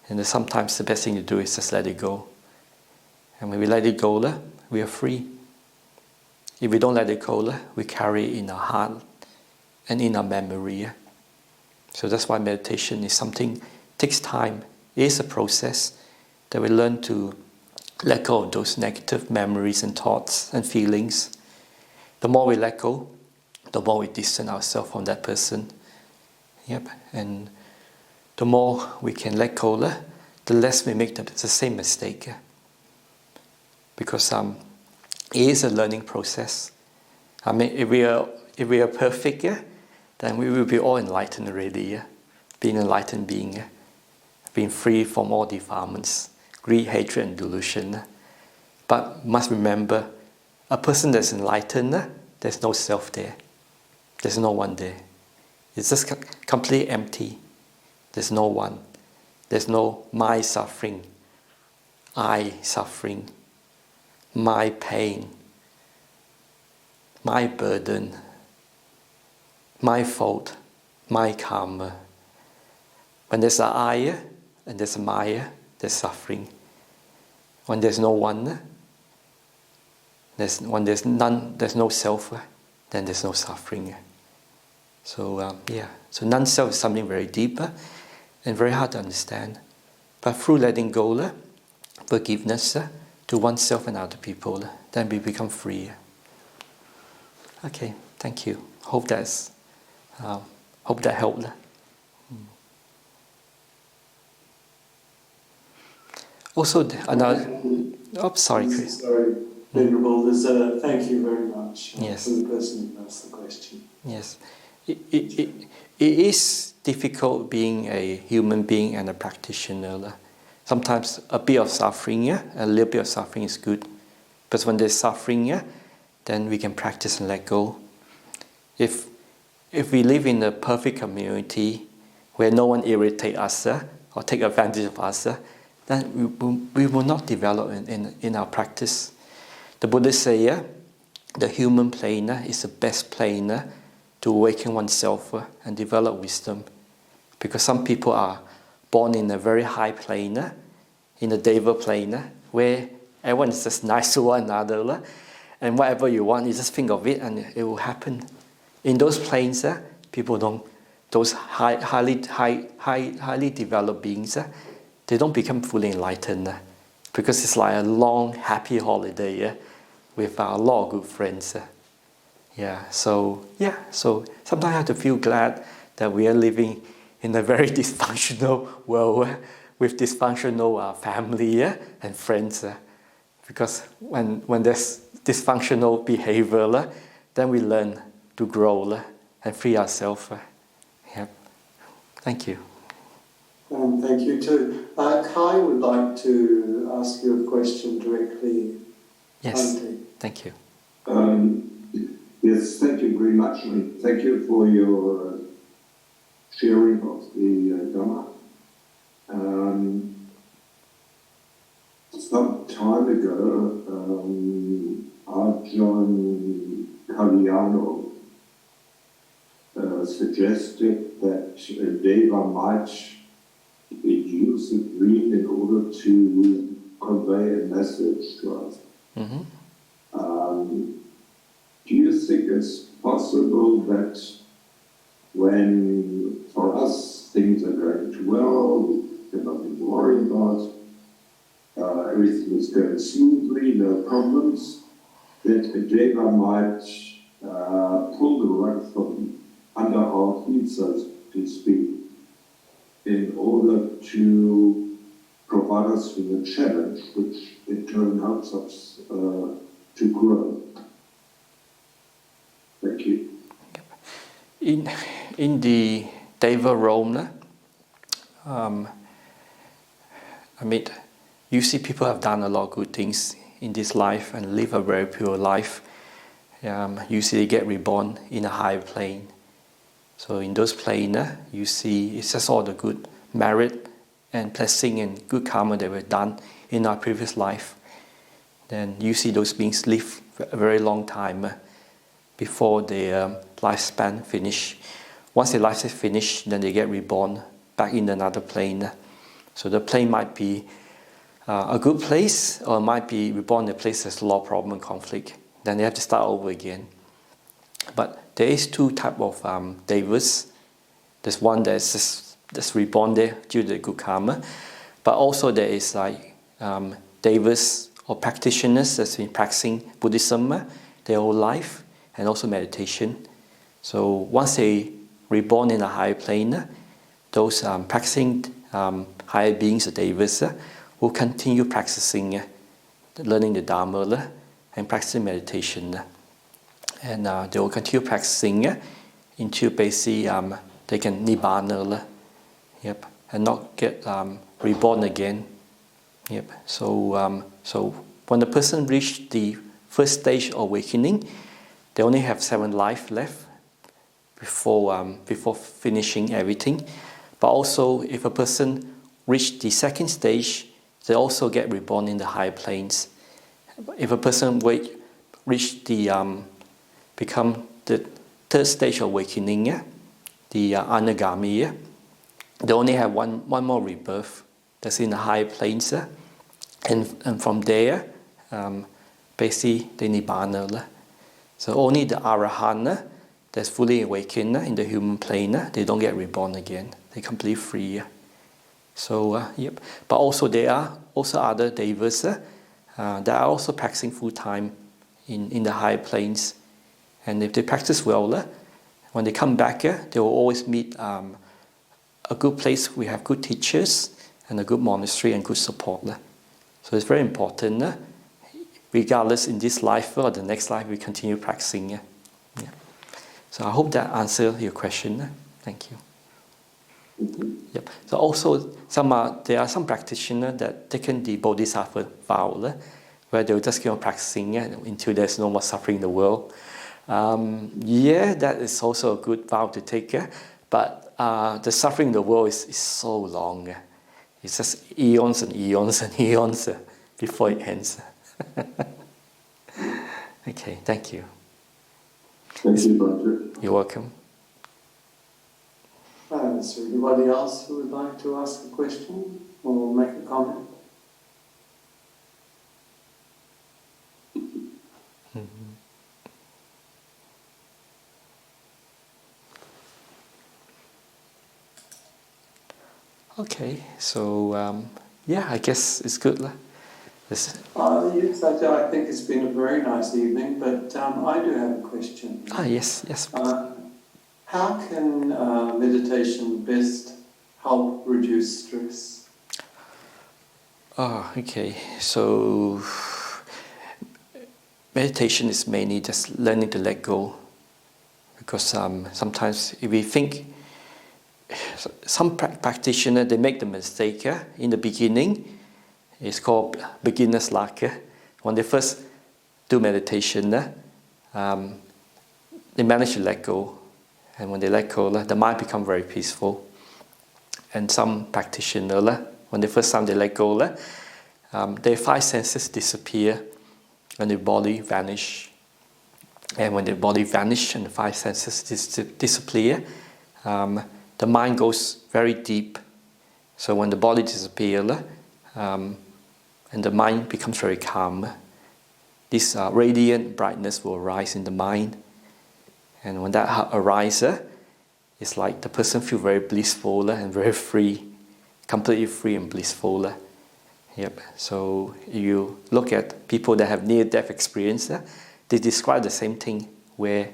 And sometimes the best thing to do is just let it go. And when we let it go, we are free. If we don't let it go, we carry it in our heart and in our memory. So that's why meditation is something, takes time. It is a process that we learn to let go of those negative memories and thoughts and feelings. The more we let go, the more we distance ourselves from that person. And the more we can let go, the less we make the same mistake. Because it is a learning process. I mean, if we are perfect, then we will be all enlightened already. Being an enlightened being, being free from all defilements, greed, hatred, and delusion. But must remember, a person that's enlightened, there's no self there. There's no one there. It's just completely empty. There's no one. There's no my suffering, I suffering, my pain, my burden, my fault, my karma. When there's an I and there's a Maya, there's suffering. When there's no one, when there's none, there's no self, then there's no suffering. So so non-self is something very deep and very hard to understand. But through letting go, forgiveness to oneself and other people, then we become free. Okay, thank you. Hope that helped. Also, another. Oh, sorry, Chris. Sorry, Venerable. There's a thank you very much Yes. for the person who asked the question. Yes, it is difficult being a human being and a practitioner. Sometimes a bit of suffering, a little bit of suffering is good. But when there's suffering, then we can practice and let go. If we live in a perfect community where no one irritates us or take advantage of us, then we will not develop in our practice. The Buddha say, the human plane is the best plane to awaken oneself and develop wisdom. Because some people are born in a very high plane, in the Deva plane, where everyone is just nice to one another, and whatever you want, you just think of it and it will happen. In those planes, people don't, those highly developed beings, they don't become fully enlightened, because it's like a long, happy holiday with a lot of good friends. So sometimes I have to feel glad that we are living in a very dysfunctional world with dysfunctional family and friends. Because when there's dysfunctional behavior, then we learn to grow and free ourselves. Thank you. Thank you too. Kai would like to ask you a question directly. Yes, Bhante. thank you. Yes, thank you very much. And thank you for your sharing of the Dhamma. Some time ago, Ajahn Kalyano suggested that Deva might use a dream in order to convey a message to us. Mm-hmm. Do you think it's possible that when, for us, things are going too well, there's nothing to worry about, everything is going smoothly, no problems, that a Deva might pull the rug from under our feet, so to speak, in order to provide us with a challenge, which in turn helps us to grow? Thank you. In the Deva realm, you see people have done a lot of good things in this life and live a very pure life. Usually they get reborn in a higher plane. So in those planes, you see it's just all the good merit and blessing and good karma that were done in our previous life. Then you see those beings live for a very long time before their lifespan finish. Once their lifespan finish, then they get reborn back in another plane. So the plane might be a good place, or it might be reborn in a place that's a lot of problem and conflict. Then they have to start over again. But there is two types of devas. There's one that's reborn there due to the good karma, but also there is devas or practitioners that's been practicing Buddhism their whole life and also meditation. So once they reborn in a higher plane, those practicing higher beings, the devas, will continue practicing, learning the Dhamma and practicing meditation. And they will continue practicing until basically they can Nibbana, and not get reborn again. So when the person reaches the first stage of awakening, they only have 7 lives left before finishing everything. But also, if a person reaches the second stage, they also get reborn in the higher planes. If a person become the third stage of awakening, the anagami, they only have one more rebirth that's in the higher planes, and from there, basically they nibbana. So only the arahant that's fully awakened in the human plane, they don't get reborn again. They're completely free. So but also there are also other devas that are also practicing full time in the higher planes, and if they practice well, when they come back, they will always meet a good place. We have good teachers and a good monastery and good support. So it's very important. Regardless in this life or the next life, we continue practicing. So I hope that answers your question. Thank you. Yep. So also there are some practitioners that taken the Bodhisattva vow, where they'll just keep on practicing until there's no more suffering in the world. That is also a good vow to take. But the suffering in the world is so long. It's just eons and eons and eons before it ends. Okay, thank you. Thank you, Bhante. You're welcome. Is there anybody else who would like to ask a question or make a comment? Okay, so I guess it's good. Yes, I think it's been a very nice evening, but I do have a question. Yes. How can meditation best help reduce stress? Okay. So meditation is mainly just learning to let go, because sometimes if we think, some practitioners, they make the mistake in the beginning. It's called beginner's luck. When they first do meditation, they manage to let go. And when they let go, the mind becomes very peaceful. And some practitioners, when the first time they let go, their five senses disappear and the body vanish. And when the body vanishes and the five senses disappear, the mind goes very deep. So when the body disappears and the mind becomes very calm, this radiant brightness will arise in the mind. And when that arises, it's like the person feels very blissful and very free, completely free and blissful. Yep. So you look at people that have near-death experience, they describe the same thing, where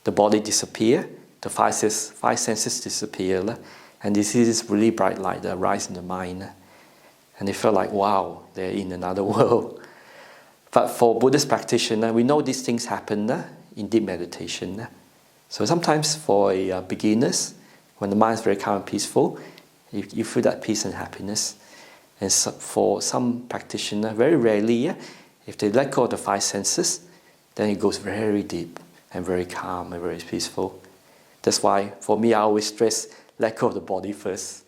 the body disappears, the five senses disappear, and this is really bright light that arises in the mind. And they feel like, wow, they're in another world. But for Buddhist practitioners, we know these things happen in deep meditation. So sometimes for beginners, when the mind is very calm and peaceful, you feel that peace and happiness. And so for some practitioners, very rarely, if they let go of the five senses, then it goes very deep and very calm and very peaceful. That's why, for me, I always stress, let go of the body first.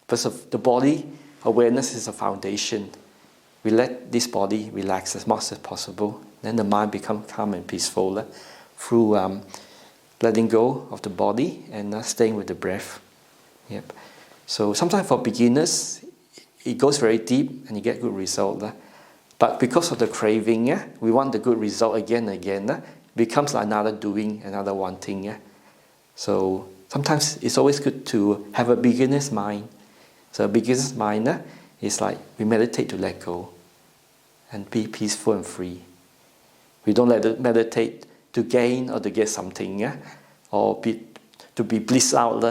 Because of the body, awareness is a foundation. We let this body relax as much as possible. Then the mind becomes calm and peaceful through letting go of the body and staying with the breath. Yep. So sometimes for beginners, it goes very deep and you get good result. But because of the craving, we want the good result again and again. It becomes like another doing, another wanting. So sometimes it's always good to have a beginner's mind. So a beginner's mind is like we meditate to let go and be peaceful and free. We don't meditate to gain or to get something, or to be blissed out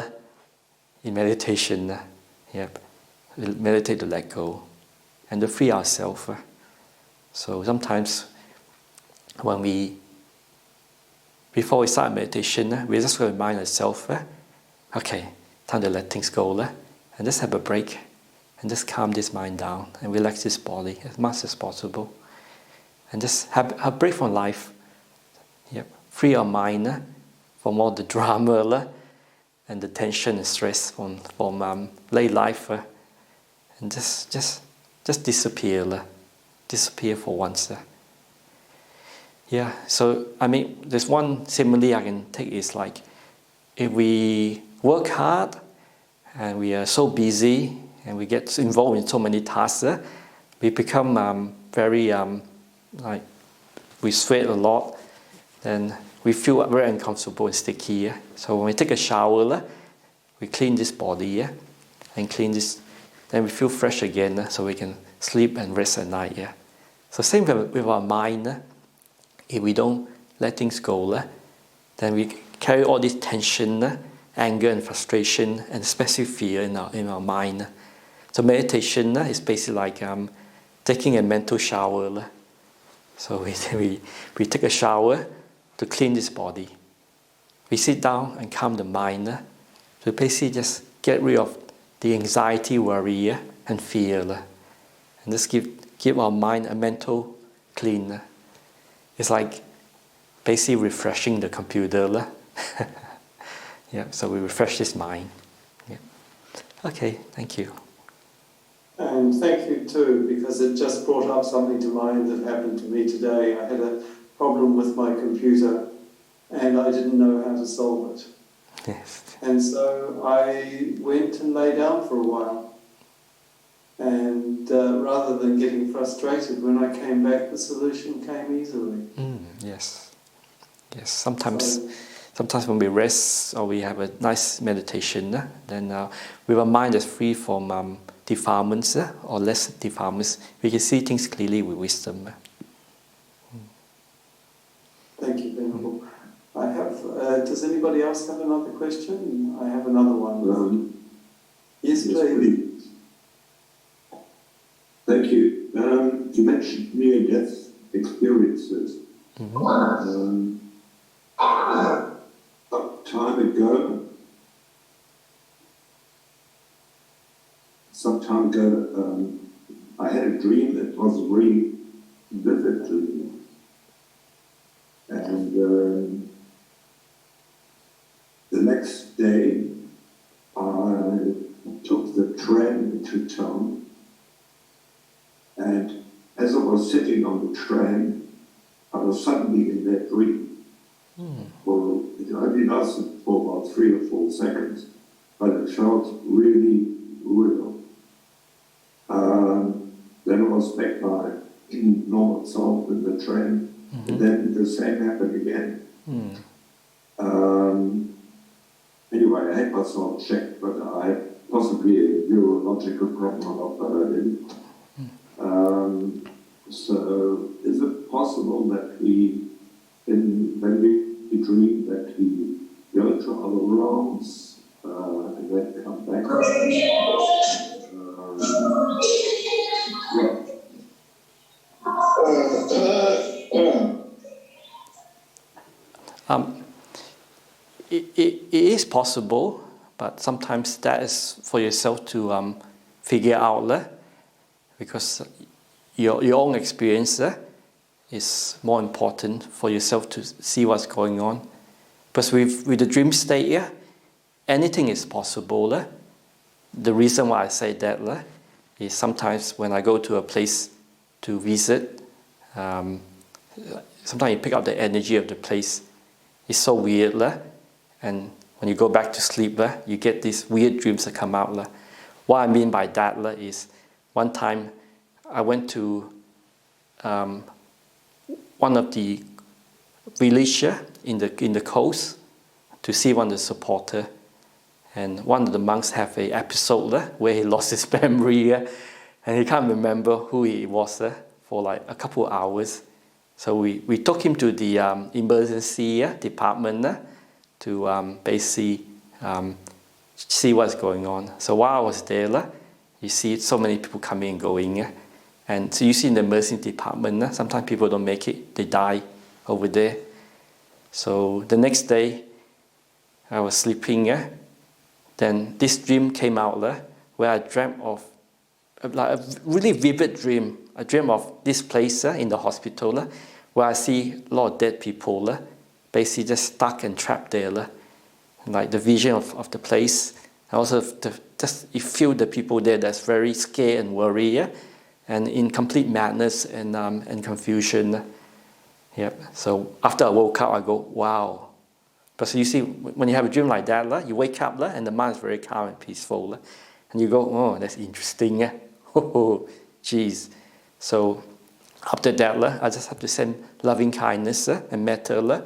in meditation. Yep. We meditate to let go and to free ourselves. So sometimes before we start meditation, we just remind ourselves, okay, time to let things go, and just have a break, and just calm this mind down, and relax this body as much as possible, and just have a break from life. Yep. Free our mind from all the drama and the tension and stress from late life, and just disappear for once. Yeah, so I mean, there's one simile I can take is like, if we work hard and we are so busy and we get involved in so many tasks, we become very, like, we sweat a lot, then we feel very uncomfortable and sticky. So when we take a shower, we clean this body and clean this, then we feel fresh again, so we can sleep and rest at night. So same with our mind. If we don't let things go, then we carry all this tension, anger and frustration, and especially fear in our mind. So meditation is basically like taking a mental shower. So we take a shower to clean this body. We sit down and calm the mind to basically just get rid of the anxiety, worry, and fear, and just give our mind a mental clean. It's like basically refreshing the computer. Yeah, so we refresh this mind. Yeah. Okay, thank you. And thank you too, because it just brought up something to mind that happened to me today. I had a problem with my computer and I didn't know how to solve it. Yes. And so I went and lay down for a while. And rather than getting frustrated, when I came back, the solution came easily. Yes. Yes. Sometimes when we rest or we have a nice meditation, then with a mind that's free from defilements or less defilements, we can see things clearly with wisdom. Thank you, Venerable. I have. Does anybody else have another question? I have another one. Yes, please. Thank you. You mentioned near-death experiences. Mm-hmm. Some time ago, I had a dream that was a very vivid dream. And the next day, I took the tram into town, and as I was sitting on the tram, I was suddenly in that dream. Well, it only lasted for about 3 or 4 seconds, but it felt really real. Then I was back my normal self in the tram, and then the same happened again. Anyway, I had myself checked, but I had possibly a neurological problem, but I didn't. So, is it possible that when we dream, that we go to other realms and then come back? It is possible, but sometimes that is for yourself to figure out, because your own experience is more important for yourself to see what's going on. Because with the dream state, anything is possible. The reason why I say that is sometimes when I go to a place to visit, sometimes you pick up the energy of the place. It's so weird, and when you go back to sleep, you get these weird dreams that come out. What I mean by that is, one time I went to one of the village in the coast to see one of the supporters, and one of the monks have an episode where he lost his memory, and he can't remember who he was for like a couple of hours. So we took him to the emergency department to basically see what's going on. So while I was there, you see so many people coming and going. And so you see in the emergency department, sometimes people don't make it, they die over there. So the next day, I was sleeping, then this dream came out where I dreamt of like a really vivid dream. I dreamt of this place in the hospital where I see a lot of dead people basically just stuck and trapped there. Like the vision of the place. And also you feel the people there that's very scared and worried and in complete madness and confusion. Yep. So after I woke up, I go, wow. But you see, when you have a dream like that, you wake up and the mind is very calm and peaceful. And you go, oh, that's interesting. Oh, geez. So after that, I just have to send loving kindness and metta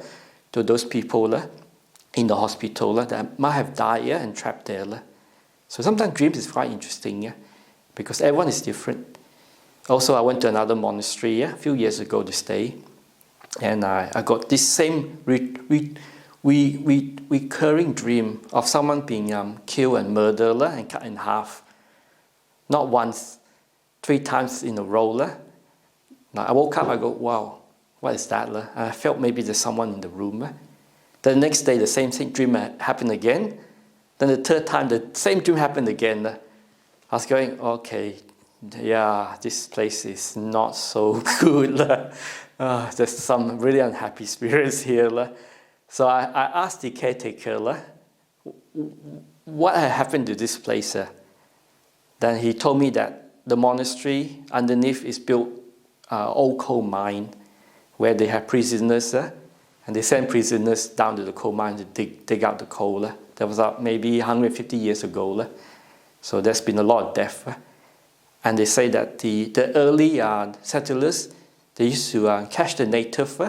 to those people in the hospital that might have died and trapped there. So sometimes dreams is quite interesting because everyone is different. Also, I went to another monastery a few years ago to stay, and I got this same recurring dream of someone being killed and murdered and cut in half. Not once, 3 times in a row. Now, I woke up, I go, wow, what is that? And I felt maybe there's someone in the room. Then the next day, the same dream happened again. Then the 3rd time, the same dream happened again. I was going, okay, yeah, this place is not so good. There's some really unhappy spirits here. So I asked the caretaker, what had happened to this place? Then he told me that the monastery underneath is built old coal mine where they have prisoners and they send prisoners down to the coal mine to dig out the coal. That was maybe 150 years ago. So there's been a lot of death. And they say that the early settlers, they used to catch the native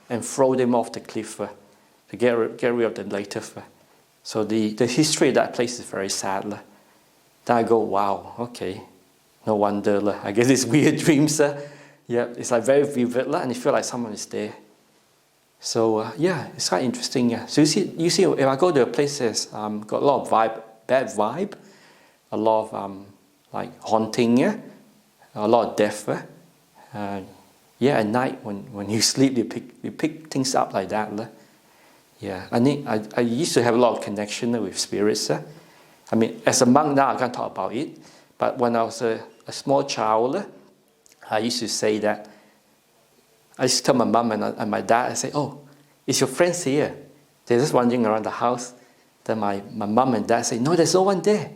and throw them off the cliff to get rid of the native. So the history of that place is very sad. Then I go, wow, okay, no wonder. I get these weird dreams. Yeah, it's like very vivid and you feel like someone is there. So yeah, it's quite interesting. So you see, if I go to a place that's got a lot of bad vibe, a lot of like haunting, a lot of death. Yeah, at night when you sleep, you pick things up like that. Yeah, I used to have a lot of connection with spirits. I mean, as a monk now, I can't talk about it. But when I was a small child, I used to say that. I used to tell my mum and my dad, I say, oh, is your friends here? They're just wandering around the house. Then my mum and dad say, no, there's no one there.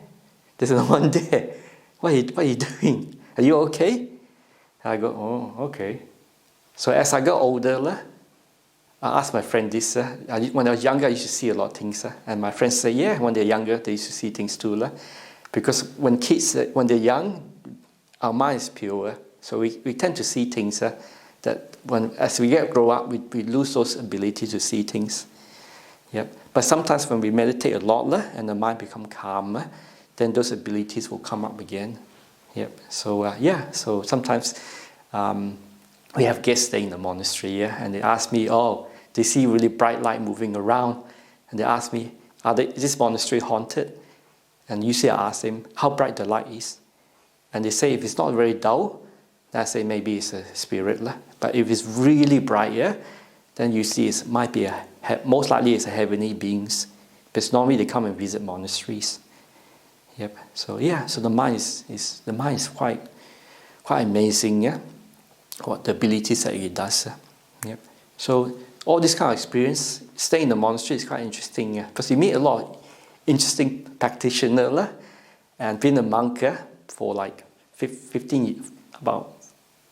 There's no one there. What are you doing? Are you okay? I go, oh, okay. So as I got older, I asked my friend this. When I was younger, I used to see a lot of things. And my friends say, yeah, when they're younger, they used to see things too. Because when kids, when they're young, our mind is pure. So we tend to see things that as we grow up, we lose those ability to see things. Yep. But sometimes when we meditate a lot and the mind becomes calm, then those abilities will come up again. Yep. So so sometimes we have guests staying in the monastery, and they ask me, they see really bright light moving around, and they ask me, is this monastery haunted? And usually I ask them how bright the light is. And they say if it's not very dull, then I say maybe it's a spirit. But if it's really bright, then you see it might be most likely it's a heavenly beings. Because normally they come and visit monasteries. Yep. So so the mind is quite amazing. What the abilities that it does. Yep. So all this kind of experience, staying in the monastery is quite interesting. Because you meet a lot of interesting practitioners. And being a monk for like 15, about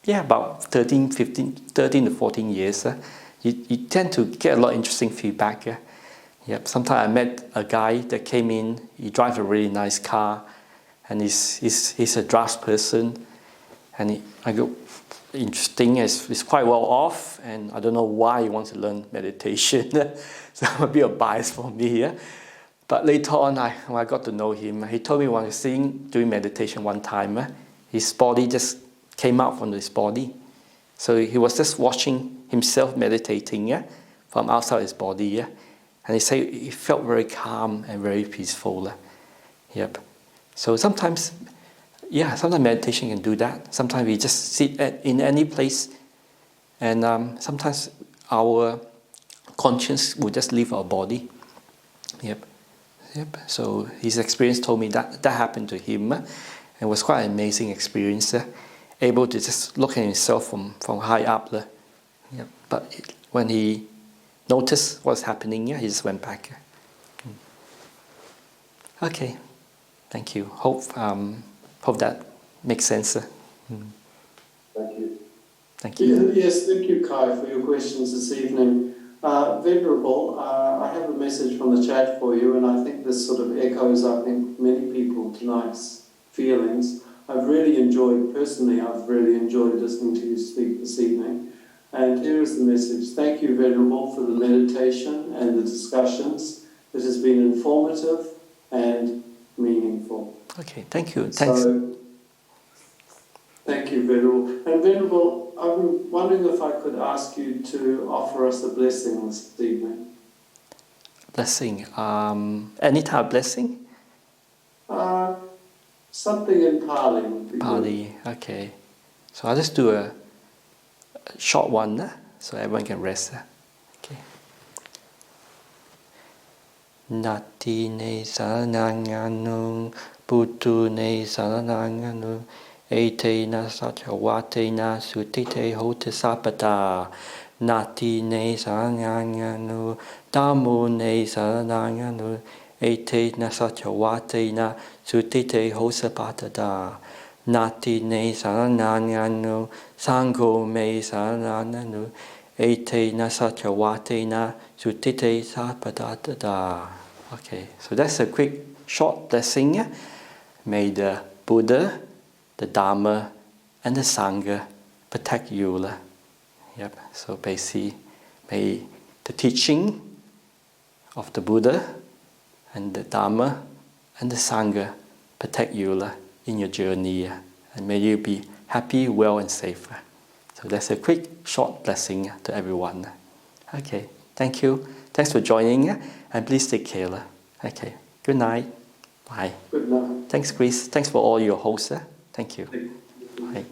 13 to 14 years, you tend to get a lot of interesting feedback. Yep. Sometimes I met a guy that came in, he drives a really nice car, and he's a draftsperson. And I go, interesting, he's quite well off, and I don't know why he wants to learn meditation. So a bit of bias for me. But later on, when I got to know him, he told me when he was doing meditation one time, his body just came out from his body. So he was just watching himself meditating from outside his body. And he said he felt very calm and very peaceful. Yep. So sometimes meditation can do that. Sometimes we just sit in any place, and sometimes our conscience will just leave our body. Yep. So his experience told me that happened to him, and it was quite an amazing experience. Able to just look at himself from high up. Yep. But when he noticed what's happening, he just went back. Okay. Thank you. Hope that makes sense. Thank you. Thank you. Yes, thank you, Kai, for your questions this evening. Venerable, I have a message from the chat for you, and I think this sort of echoes, many people tonight's feelings. I've really enjoyed listening to you speak this evening. And here is the message. Thank you, Venerable, for the meditation and the discussions. It has been informative and meaningful. Okay, thank you. Thanks. So, thank you, Venerable. And Venerable, I'm wondering if I could ask you to offer us a blessing this evening. Blessing. Any type of blessing? Something in Pali would be Pali, good. Okay. So I'll just do a short one, so everyone can rest. Okay. Nati ne sarananganu, putu ne sarananganu, ete na sachawate na sutite hote sapata. Nati ne sarananganu, Dhammo ne sarananganu, ete na sachawate na sutite hote sapata. Nati ne sarananganu, Sangho me sarananganu, ete na sachawate na sutite sapata. Okay, so that's a quick, short blessing. May the Buddha, the Dhamma, and the Sangha protect you. Yep. So basically, may the teaching of the Buddha and the Dhamma and the Sangha protect you in your journey, and may you be happy, well, and safe. So that's a quick, short blessing to everyone. Okay, thank you. Thanks for joining, and please take care. Okay, good night. Bye. Good night. Thanks, Chris. Thanks for all your hosts. Thank you. Bye.